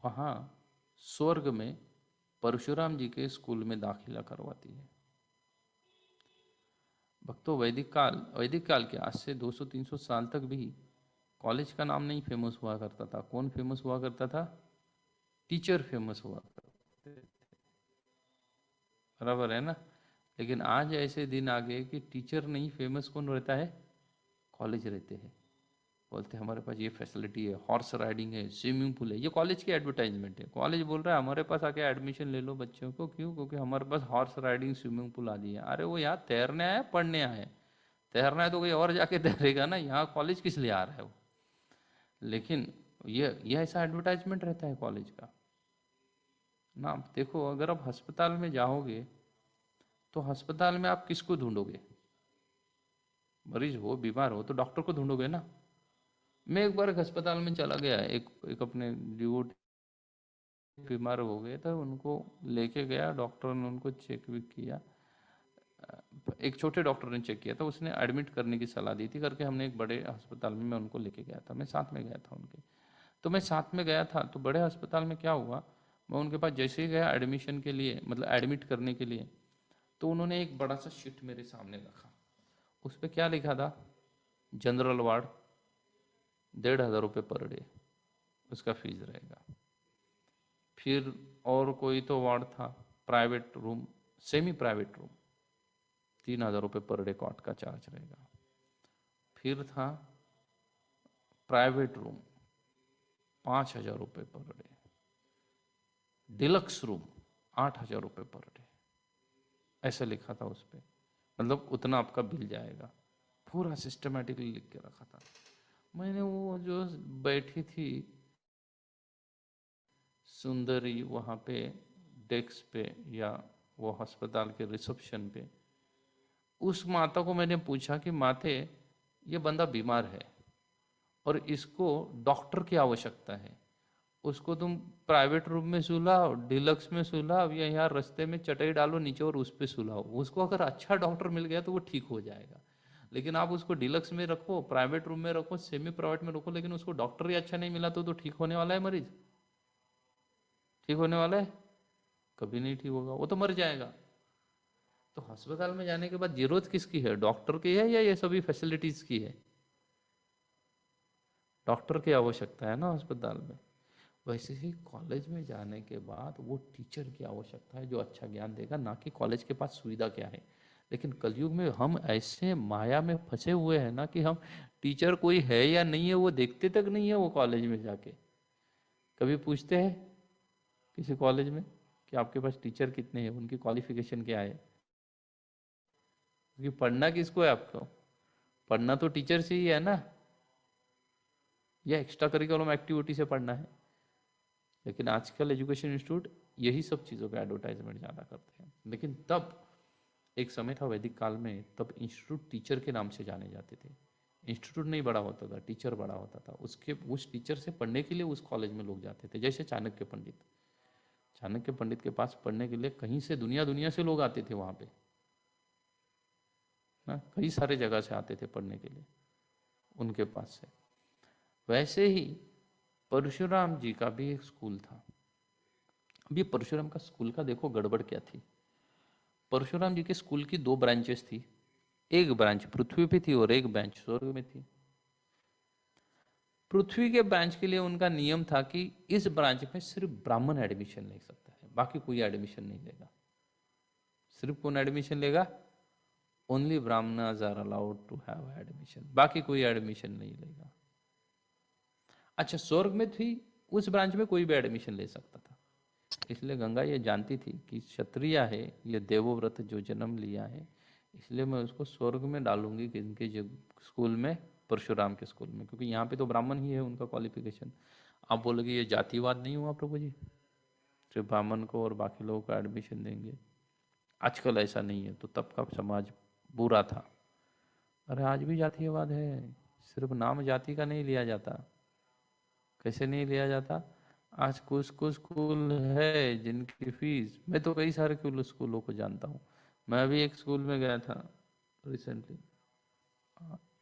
वहाँ स्वर्ग में परशुराम जी के स्कूल में दाखिला करवाती है। भक्तों वैदिक काल के आज से 200-300 साल तक भी कॉलेज का नाम नहीं फेमस हुआ करता था। कौन फेमस हुआ करता था, टीचर फेमस हुआ करते थे, बराबर है ना। लेकिन आज ऐसे दिन आ गए कि टीचर नहीं फेमस कौन रहता है, कॉलेज रहते हैं। बोलते हैं हमारे पास ये फैसिलिटी है, हॉर्स राइडिंग है, स्विमिंग पूल है, ये कॉलेज की एडवर्टाइजमेंट है। कॉलेज बोल रहा है हमारे पास आके एडमिशन ले लो बच्चों को, क्यों, क्योंकि हमारे पास हॉर्स राइडिंग स्विमिंग पूल आ दी है। अरे वो यहाँ तैरने आया, पढ़ने आए, तैरना है तो कोई और जाके तैरेगा ना, यहाँ कॉलेज किस लिए आ रहा है वो। लेकिन ये ऐसा एडवर्टाइजमेंट रहता है कॉलेज का ना। आप देखो, अगर आप अस्पताल में जाओगे तो अस्पताल में आप किसको ढूंढोगे? मरीज हो, बीमार हो तो डॉक्टर को ढूंढोगे ना। मैं एक बार एक अस्पताल में चला गया, एक अपने डिवोटी बीमार हो गए थे, उनको लेके गया, डॉक्टर ने उनको चेक भी किया। एक छोटे डॉक्टर ने चेक किया था, उसने एडमिट करने की सलाह दी थी करके, हमने एक बड़े अस्पताल में मैं उनको लेके गया था, मैं साथ में गया था उनके। तो मैं साथ में गया था, तो बड़े अस्पताल में क्या हुआ, मैं उनके पास जैसे ही गया एडमिशन के लिए, मतलब एडमिट करने के लिए, तो उन्होंने एक बड़ा सा शीट मेरे सामने रखा। उस पर क्या लिखा था? जनरल वार्ड 1,500 रुपये पर डे उसका फीस रहेगा। फिर और कोई तो वार्ड था, private room, semi private room, 3,000 रुपये पर डे कॉट का चार्ज रहेगा। फिर था प्राइवेट रूम, 5,000 रुपये पर डे। डिलक्स रूम 8,000 रुपये पर डे, ऐसा लिखा था उस पर, मतलब उतना आपका बिल जाएगा। पूरा सिस्टमेटिकली लिख के रखा था। मैंने वो जो बैठी थी सुंदरी वहाँ पे डेस्क पे, या वो अस्पताल के रिसेप्शन पे, उस माता को मैंने पूछा कि माते, ये बंदा बीमार है और इसको डॉक्टर की आवश्यकता है, उसको तुम प्राइवेट रूम में सुलाओ, डिलक्स में सुलाओ, या यहाँ रास्ते में चटाई डालो नीचे और उस पर सुलाओ, उसको अगर अच्छा डॉक्टर मिल गया तो वो ठीक हो जाएगा। लेकिन आप उसको डिलक्स में रखो, प्राइवेट रूम में रखो, सेमी प्राइवेट में रखो, लेकिन उसको डॉक्टर ही अच्छा नहीं मिला तो ठीक होने वाला है मरीज? ठीक होने वाला है? कभी नहीं ठीक होगा, वो तो मर जाएगा। तो अस्पताल में जाने के बाद जरूरत किसकी है? डॉक्टर की है या ये सभी फैसिलिटीज की है? डॉक्टर की आवश्यकता है ना अस्पताल में। वैसे ही कॉलेज में जाने के बाद वो टीचर की आवश्यकता है जो अच्छा ज्ञान देगा, ना कि कॉलेज के पास सुविधा क्या है। लेकिन कलयुग में हम ऐसे माया में फंसे हुए हैं ना कि हम टीचर कोई है या नहीं है वो देखते तक नहीं है। वो कॉलेज में जाके कभी पूछते हैं किसी कॉलेज में कि आपके पास टीचर कितने हैं, उनकी क्वालिफिकेशन क्या है? क्योंकि पढ़ना किसको है आपको? पढ़ना तो टीचर से ही है ना, या एक्स्ट्रा करिकुलम एक्टिविटी से पढ़ना है। लेकिन आजकल एजुकेशन इंस्टीट्यूट यही सब चीज़ों का एडवर्टाइजमेंट ज़्यादा करते हैं। लेकिन तब एक समय था वैदिक काल में, तब इंस्टीट्यूट टीचर के नाम से जाने जाते थे। इंस्टीट्यूट नहीं बड़ा होता था, टीचर बड़ा होता था। उसके उस टीचर से पढ़ने के लिए उस कॉलेज में लोग जाते थे। जैसे चाणक्य पंडित, चाणक्य पंडित के पास पढ़ने के लिए कहीं से दुनिया दुनिया से लोग आते थे वहाँ पे ना, कई सारे जगह से आते थे पढ़ने के लिए उनके पास से। वैसे ही परशुराम जी का भी एक स्कूल था। अब ये परशुराम का स्कूल का देखो गड़बड़ क्या थी। परशुराम जी के स्कूल की 2 ब्रांचेस थी, एक ब्रांच पृथ्वी पे थी और एक ब्रांच स्वर्ग में थी। पृथ्वी के ब्रांच के लिए उनका नियम था कि इस ब्रांच में सिर्फ ब्राह्मण एडमिशन ले सकता है, बाकी कोई एडमिशन नहीं लेगा। सिर्फ कौन एडमिशन लेगा? Only Brahmins are allowed to have admission, बाकी कोई एडमिशन नहीं लेगा। अच्छा, स्वर्ग में थी, उस ब्रांच में कोई भी एडमिशन ले सकता था। इसलिए गंगा ये जानती थी कि क्षत्रिय है, ये देवव्रत जो जन्म लिया है, इसलिए मैं उसको स्वर्ग में डालूंगी कि इनके स्कूल में, परशुराम के स्कूल में, क्योंकि यहाँ पे तो ब्राह्मण ही है उनका क्वालिफिकेशन। आप बोलोगे ये जातिवाद नहीं हुआ प्रभु जी, सिर्फ ब्राह्मण को और बाकी लोगों को एडमिशन देंगे? आजकल ऐसा नहीं है, तो तब का समाज बुरा था। अरे आज भी जातिवाद है, सिर्फ नाम जाति का नहीं लिया जाता। कैसे नहीं लिया जाता? आज कुछ कुछ स्कूल है जिनकी फीस, मैं तो कई सारे स्कूलों को जानता हूँ। मैं अभी एक स्कूल में गया था recently,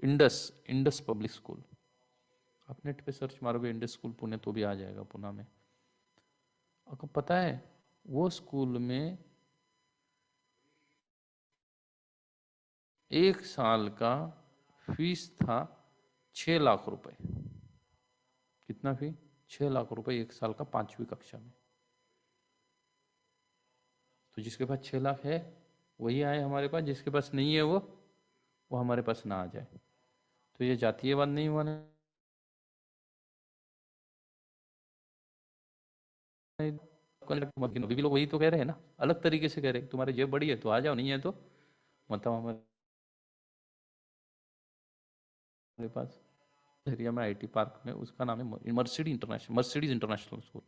Indus Indus public school. आप नेट पे सर्च मारोगे इंडस स्कूल पुणे तो भी आ जाएगा, पुणे में। आपको पता है वो स्कूल में 1 साल का फीस था 6 लाख रुपए। कितना फी? 6 लाख रुपए 1 साल का, 5वीं कक्षा में। तो जिसके पास 6 लाख है वही आए हमारे पास, जिसके पास नहीं है वो हमारे पास ना आ जाए। तो ये जातीयवाद नहीं हुआ ना? अभी भी लोग वही तो कह रहे हैं ना, अलग तरीके से कह रहे हैं, तुम्हारी जेब बड़ी है तो आ जाओ, नहीं है तो मतलब हमारे मेरे पास एरिया में आईटी पार्क में, उसका नाम है मर्सिडीज इंटरनेशनल स्कूल।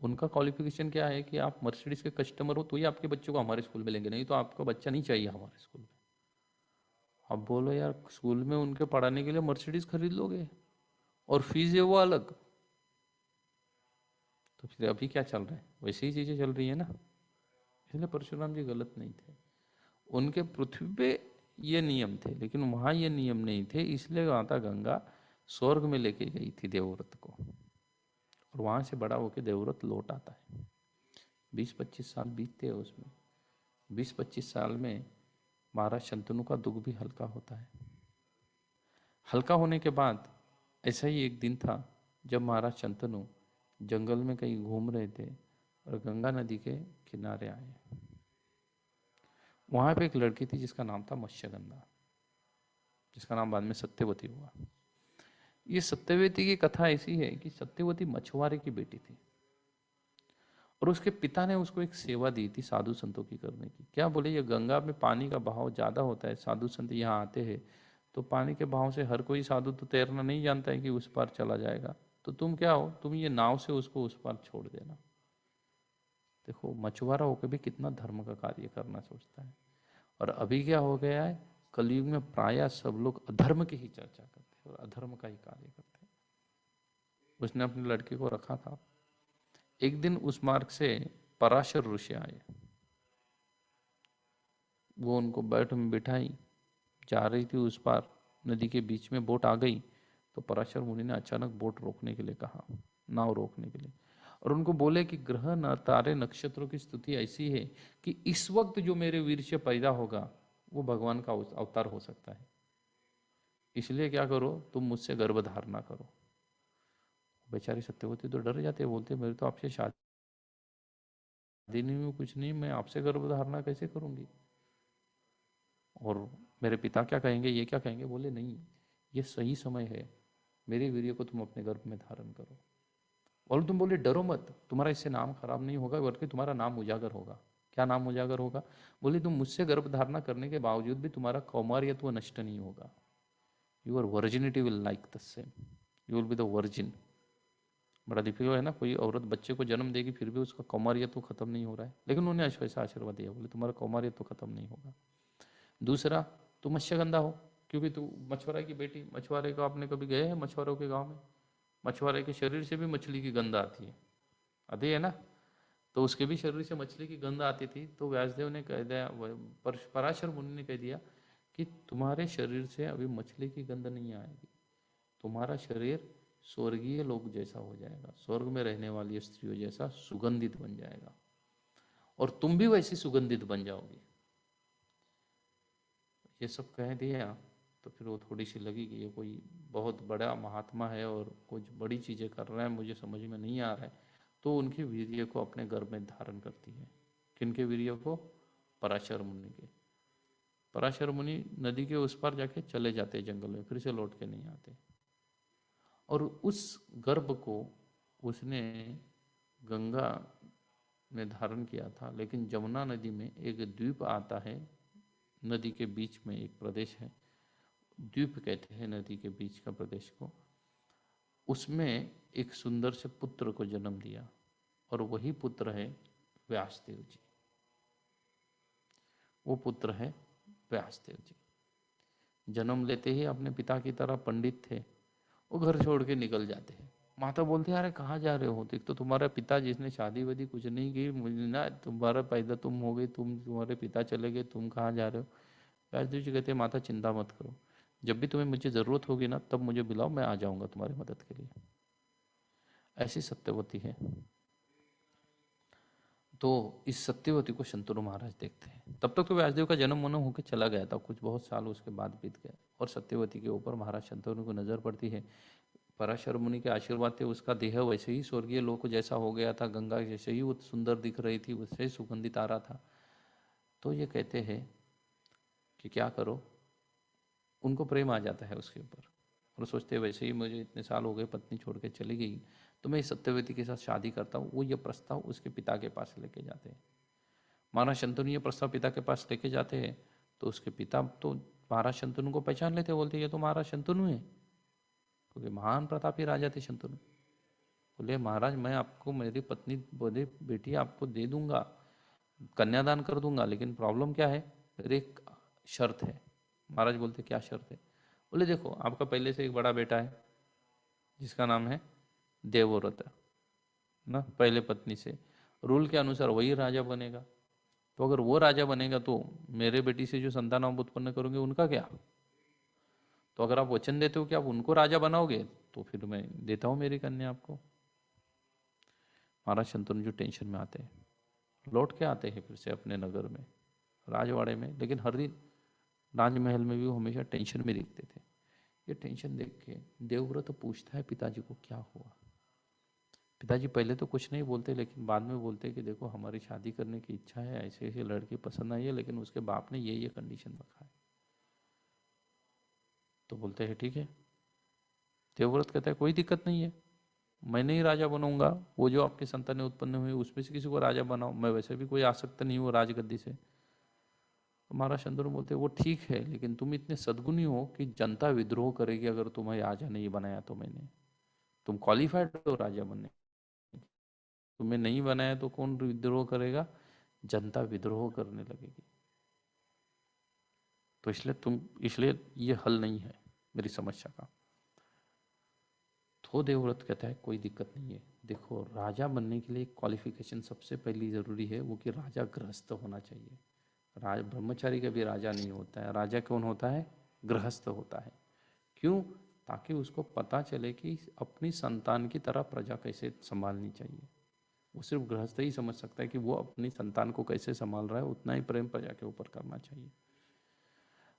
उनका क्वालिफिकेशन क्या है कि आप मर्सिडीज के कस्टमर हो तो ही आपके बच्चे को हमारे स्कूल में लेंगे, नहीं तो आपका बच्चा नहीं चाहिए हमारे स्कूल में। अब बोलो यार, स्कूल में उनके पढ़ाने के लिए मर्सिडीज खरीद लोगे और फीस है वो अलग, तो फिर अभी क्या चल रहा है, वैसी ही चीजें चल रही है ना। इसलिए परशुराम जी गलत नहीं थे। उनके पृथ्वी पे ये नियम थे, लेकिन वहां ये नियम नहीं थे, इसलिए माता गंगा स्वर्ग में लेके गई थी देवव्रत को, और वहां से बड़ा होकर देवव्रत लौट आता है। 20-25 साल बीतते हैं उसमें। 20-25 साल में महाराज शंतनु का दुख भी हल्का होता है। हल्का होने के बाद ऐसा ही एक दिन था जब महाराज शंतनु जंगल में कहीं घूम रहे थे और गंगा नदी के किनारे आए। वहां पे एक लड़की थी जिसका नाम था मत्स्यगंधा, जिसका नाम बाद में सत्यवती हुआ। ये सत्यवती की कथा ऐसी है कि सत्यवती मछुआरे की बेटी थी, और उसके पिता ने उसको एक सेवा दी थी साधु संतों की करने की। क्या बोले, ये गंगा में पानी का बहाव ज़्यादा होता है, साधु संत यहाँ आते हैं, तो पानी के बहाव से हर कोई साधु तो तैरना नहीं जानता है कि उस पार चला जाएगा, तो तुम क्या हो, तुम ये नाव से उसको उस पार छोड़ देना। देखो मछुआरा होकर भी कितना धर्म का कार्य करना सोचता है। और अभी क्या हो गया है, कलयुग में प्रायः सब लोग अधर्म की ही चर्चा करते हैं और अधर्म का ही कार्य करते हैं। उसने अपनी लड़की को रखा था। एक दिन उस मार्ग से पराशर ऋषि आए, वो उनको बैठ में बिठाई, जा रही थी उस पार, नदी के बीच में बोट आ गई, तो पराशर मुनि ने अचानक बोट रोकने के लिए कहा, नाव रोकने के लिए, और उनको बोले कि ग्रह न तारे नक्षत्रों की स्थिति ऐसी है कि इस वक्त जो मेरे वीर से पैदा होगा वो भगवान का अवतार हो सकता है, इसलिए क्या करो, तुम मुझसे गर्भ धारणा करो। बेचारी सत्यवती तो डर जाते, बोलते मेरे तो आपसे शादी नहीं हुई, कुछ नहीं, मैं आपसे गर्भ धारणा कैसे करूंगी, और मेरे पिता क्या कहेंगे, ये क्या कहेंगे। बोले नहीं, ये सही समय है, मेरे वीर्य को तुम अपने गर्भ में धारण करो। और तुम बोले डरो मत, तुम्हारा इससे नाम खराब नहीं होगा, बल्कि तुम्हारा नाम उजागर होगा। क्या नाम उजागर होगा, बोले तुम मुझसे गर्भ धारणा करने के बावजूद भी तुम्हारा कौमार्यत्व नष्ट नहीं होगा, your virginity will like the same, you will be the virgin. बड़ा डिफिकल्ट है ना, कोई औरत बच्चे को जन्म देगी फिर भी उसका कौमार्यत्व खत्म नहीं हो रहा है, लेकिन उन्होंने ऐसा आशीर्वाद दिया, बोले तुम्हारा कौमार्यत्व खत्म नहीं होगा। दूसरा, तू मत्स्यगंधा हो, क्योंकि तू मछुआरे की बेटी, मछुआरे को आपने कभी गए हैं मछुआरों के गांव में, मछुआरे के शरीर से भी मछली की गंध आती है ना, तो उसके भी शरीर से मछली की गंध आती थी। तो व्यासदेव ने कह दिया, पराशर मुनि ने कह दिया कि तुम्हारे शरीर से अभी मछली की गंध नहीं आएगी, तुम्हारा शरीर स्वर्गीय लोग जैसा हो जाएगा, स्वर्ग में रहने वाली स्त्रियों जैसा सुगंधित बन जाएगा, और तुम भी वैसी सुगंधित बन जाओगी। ये सब कह दिया तो फिर वो थोड़ी सी लगी कि ये कोई बहुत बड़ा महात्मा है और कुछ बड़ी चीज़ें कर रहा है, मुझे समझ में नहीं आ रहा है। तो उनके वीर्य को अपने गर्भ में धारण करती है। किनके वीर्य को, पराशर मुनि के। पराशर मुनि नदी के उस पार जाके चले जाते जंगल में, फिर से लौट के नहीं आते। और उस गर्भ को उसने गंगा में धारण किया था, लेकिन जमुना नदी में एक द्वीप आता है, नदी के बीच में एक प्रदेश है, द्वीप कहते हैं नदी के बीच का प्रदेश को, उसमें एक सुंदर से पुत्र को जन्म दिया, और वही पुत्र है व्यासदेव जी। वो पुत्र है व्यासदेव जी। जन्म लेते ही अपने पिता की तरह पंडित थे, वो घर छोड़ के निकल जाते हैं। माता बोलती है अरे कहाँ जा रहे हो, एक तो तुम्हारा पिता जिसने शादी वादी कुछ नहीं की, मुझे ना, तुम्हारा पैदा तुम हो गई, तुम्हारे पिता चले गए, तुम कहाँ जा रहे हो। व्यासदेव जी कहते हैं माता चिंता मत करो, जब भी तुम्हें मुझे ज़रूरत होगी ना तब मुझे बुलाओ, मैं आ जाऊंगा तुम्हारी मदद के लिए। ऐसी सत्यवती है। तो इस सत्यवती को शंतनु महाराज देखते हैं। तब तक तो व्यासदेव का जन्म मनो होकर चला गया था, कुछ बहुत साल उसके बाद बीत गए, और सत्यवती के ऊपर महाराज शंतनु को नजर पड़ती है। पराशर मुनि के आशीर्वाद थे, उसका देह वैसे ही स्वर्गीय लोक जैसा हो गया था, गंगा जैसे ही वो सुंदर दिख रही थी, उससे ही सुगंधित आ रहा था। तो ये कहते हैं कि क्या करो, उनको प्रेम आ जाता है उसके ऊपर, और सोचते वैसे ही मुझे इतने साल हो गए, पत्नी छोड़ के चली गई, तो मैं इस सत्यवती के साथ शादी करता हूँ। वो ये प्रस्ताव उसके पिता के पास लेके जाते हैं। महाराज शंतनु ये प्रस्ताव पिता के पास लेके जाते हैं, तो उसके पिता तो महाराज शंतनु को पहचान लेते, बोलते ये तो महाराज शंतनु है, क्योंकि महान प्रतापी राजा थे शंतनु। बोले महाराज मैं आपको मेरी पत्नी बोले बेटी आपको दे दूंगा, कन्यादान कर दूंगा, लेकिन प्रॉब्लम क्या है, मेरी एक शर्त है। महाराज बोलते क्या शर्त है? बोले देखो आपका पहले से एक बड़ा बेटा है जिसका नाम है देवव्रत ना, पहले पत्नी से, रूल के अनुसार वही राजा बनेगा। तो अगर वो राजा बनेगा तो मेरे बेटी से जो संतान आप उत्पन्न करोगे उनका क्या? तो अगर आप वचन देते हो कि आप उनको राजा बनाओगे तो फिर मैं देता हूं मेरी कन्या आपको। महाराज शंतनु जो टेंशन में आते हैं, लौट के आते हैं फिर से अपने नगर में, राजवाड़े में, लेकिन हर दिन राजमहल में भी वो हमेशा टेंशन में दिखते थे। ये टेंशन देख के देवव्रत पूछता है पिताजी को क्या हुआ। पिताजी पहले तो कुछ नहीं बोलते, लेकिन बाद में बोलते कि देखो हमारी शादी करने की इच्छा है, ऐसे ऐसे लड़की पसंद आई है, लेकिन उसके बाप ने ये कंडीशन रखा है। तो बोलते हैं ठीक है। देवव्रत कहता है कोई दिक्कत नहीं है, मैं नहीं राजा बनाऊंगा, वो जो आपकी संतानें उत्पन्न हुई उसमें से किसी को राजा बनाओ, मैं वैसे भी कोई आसक्त नहीं हूँ राजगद्दी से। तो महाराज शंतनु बोलते वो ठीक है, लेकिन तुम इतने सद्गुणी हो कि जनता विद्रोह करेगी अगर तुम्हें राजा नहीं बनाया तो। मैंने, तुम क्वालिफाइड हो राजा बनने, तुम्हें नहीं बनाया तो कौन विद्रोह करेगा? जनता विद्रोह करने लगेगी। तो इसलिए ये हल नहीं है मेरी समस्या का। तो देवव्रत कहता है कोई दिक्कत नहीं है, देखो राजा बनने के लिए क्वालिफिकेशन सबसे पहली जरूरी है वो कि राजा गृहस्थ होना चाहिए। ब्रह्मचारी कभी राजा नहीं होता है, राजा कौन होता है? गृहस्थ होता है। क्यों? ताकि उसको पता चले कि अपनी संतान की तरह प्रजा कैसे संभालनी चाहिए। वो सिर्फ गृहस्थ ही समझ सकता है कि वो अपनी संतान को कैसे संभाल रहा है, उतना ही प्रेम प्रजा के ऊपर करना चाहिए।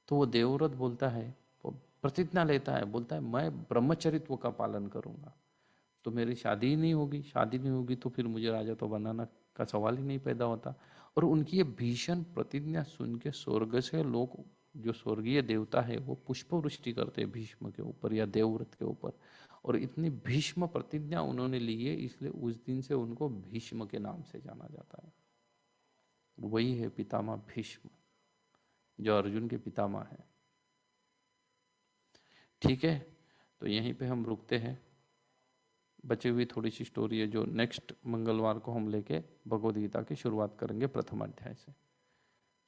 तो वो देवव्रत बोलता है, वो प्रतिज्ञा लेता है, बोलता है मैं ब्रह्मचरित्व का पालन करूंगा तो मेरी शादी ही नहीं होगी, शादी नहीं होगी तो फिर मुझे राजा तो बनाना का सवाल ही नहीं पैदा होता। और उनकी ये भीषण प्रतिज्ञा सुन के स्वर्ग से लोग, जो स्वर्गीय देवता है, वो पुष्प वृष्टि करते हैं भीष्म के ऊपर या देवव्रत के ऊपर। और इतनी भीष्म प्रतिज्ञा उन्होंने ली है, इसलिए उस दिन से उनको भीष्म के नाम से जाना जाता है। वही है पितामह भीष्म, जो अर्जुन के पितामह है। ठीक है, तो यहीं पे हम रुकते हैं। बची हुई थोड़ी सी स्टोरी है जो नेक्स्ट मंगलवार को हम लेके भगवद गीता की शुरुआत करेंगे प्रथम अध्याय से।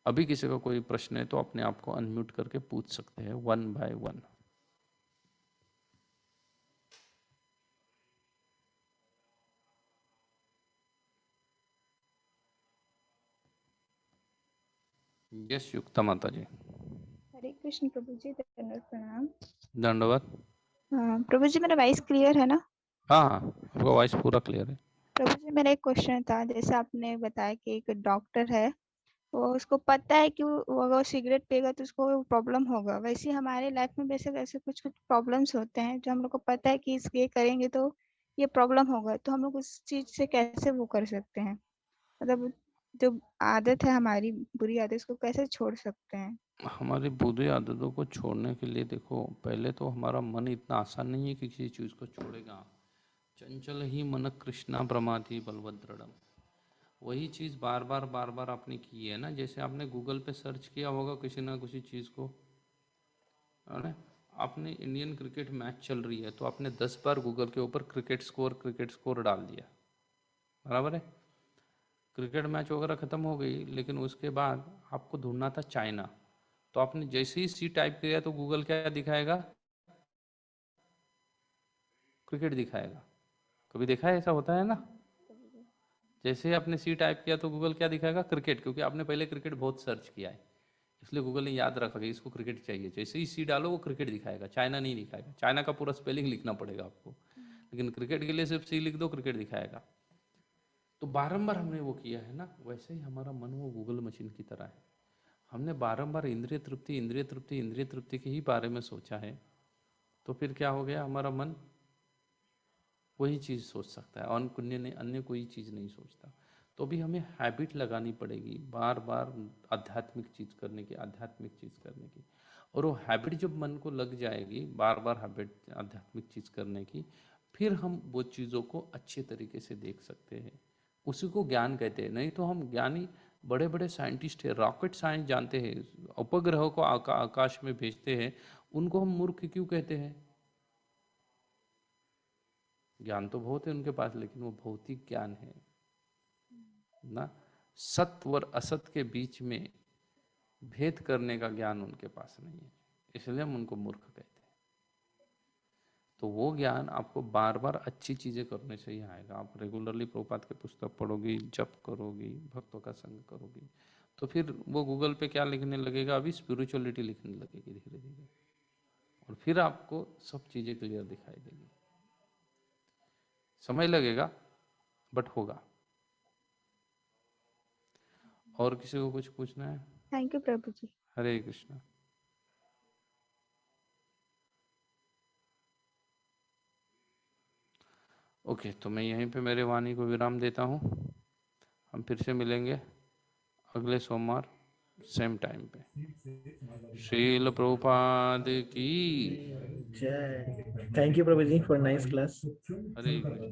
अभी किसी का कोई प्रश्न है तो अपने आप को अनम्यूट करके पूछ सकते हैं, 1 by 1। यस युक्ता माता जी। हरे कृष्ण प्रभु जी, दंडवत प्रणाम। दंडवत। हाँ प्रभु जी, मेरा वॉइस क्लियर है ना? हाँ हाँ, आपका वॉइस पूरा क्लियर है। प्रभु जी, मेरा एक क्वेश्चन था। जैसे आपने बताया कि एक डॉक्टर है, वो उसको पता है कि वो अगर सिगरेट पिएगा तो उसको प्रॉब्लम होगा। वैसे ही हमारे लाइफ में वैसे वैसे कुछ कुछ प्रॉब्लम्स होते हैं जो हम लोग को पता है कि ये करेंगे तो ये प्रॉब्लम होगा, तो हम लोग उस चीज से कैसे वो कर सकते हैं? मतलब जो आदत है हमारी बुरी आदत, उसको कैसे छोड़ सकते हैं? हमारी बुरी आदतों को छोड़ने के लिए देखो, पहले तो हमारा मन इतना आसान नहीं है कि किसी चीज़ को छोड़ेगा। चंचल ही मन कृष्णा प्रमाथि बलभद्रम, वही चीज़ बार बार आपने की है ना। जैसे आपने गूगल पे सर्च किया होगा किसी ना किसी चीज़ को, है ना। आपने इंडियन क्रिकेट मैच चल रही है तो आपने 10 बार गूगल के ऊपर क्रिकेट स्कोर डाल दिया, बराबर है। क्रिकेट मैच वगैरह ख़त्म हो गई, लेकिन उसके बाद आपको ढूंढना था चाइना, तो आपने जैसे ही सी टाइप किया तो गूगल क्या दिखाएगा? क्रिकेट दिखाएगा। कभी देखा है ऐसा होता है ना? जैसे ही आपने सी टाइप किया तो गूगल क्या दिखाएगा? क्रिकेट, क्योंकि आपने पहले क्रिकेट बहुत सर्च किया है, इसलिए गूगल ने याद रखा कि इसको क्रिकेट चाहिए। जैसे ही सी डालो वो क्रिकेट दिखाएगा, चाइना नहीं दिखाएगा। चाइना का पूरा स्पेलिंग लिखना पड़ेगा आपको, लेकिन क्रिकेट के लिए सिर्फ सी लिख दो, क्रिकेट दिखाएगा। तो बारंबार हमने वो किया है ना, वैसे ही हमारा मन वो गूगल मशीन की तरह है। हमने बारंबार इंद्रिय तृप्ति इंद्रिय तृप्ति इंद्रिय तृप्ति के ही बारे में सोचा है, तो फिर क्या हो गया, हमारा मन वही चीज़ सोच सकता है, अन्य कोई चीज़ नहीं सोचता। तो भी हमें हैबिट लगानी पड़ेगी बार बार आध्यात्मिक चीज़ करने की, आध्यात्मिक चीज़ करने की। और वो हैबिट जब मन को लग जाएगी, बार बार हैबिट आध्यात्मिक चीज़ करने की, फिर हम वो चीज़ों को अच्छे तरीके से देख सकते हैं। उसी को ज्ञान कहते हैं। नहीं तो हम ज्ञानी बड़े बड़े साइंटिस्ट है, रॉकेट साइंस जानते हैं, उपग्रहों को आकाश में भेजते हैं, उनको हम मूर्ख क्यों कहते हैं? ज्ञान तो बहुत है उनके पास, लेकिन वो भौतिक ज्ञान है ना, सत्य और असत्य के बीच में भेद करने का ज्ञान उनके पास नहीं है, इसलिए हम उनको मूर्ख कहते हैं। तो वो ज्ञान आपको बार बार अच्छी चीजें करने से ही आएगा। आप रेगुलरली प्रभुपाद के पुस्तक पढ़ोगी, जप करोगी, भक्तों का संग करोगी, तो फिर वो गूगल पे क्या लिखने लगेगा, अभी स्पिरिचुअलिटी लिखने लगेगी धीरे धीरे, और फिर आपको सब चीजें क्लियर दिखाई देगी। समय लगेगा बट होगा। और किसी को कुछ पूछना है? Thank you Prabhu ji. Hare Krishna. Okay, तो मैं यहीं पे मेरे वाणी को विराम देता हूँ। हम फिर से मिलेंगे अगले सोमवार सेम टाइम पे। श्रील प्रभुपाद की जय। Thank you Prabhu ji for nice class. Hare Krishna.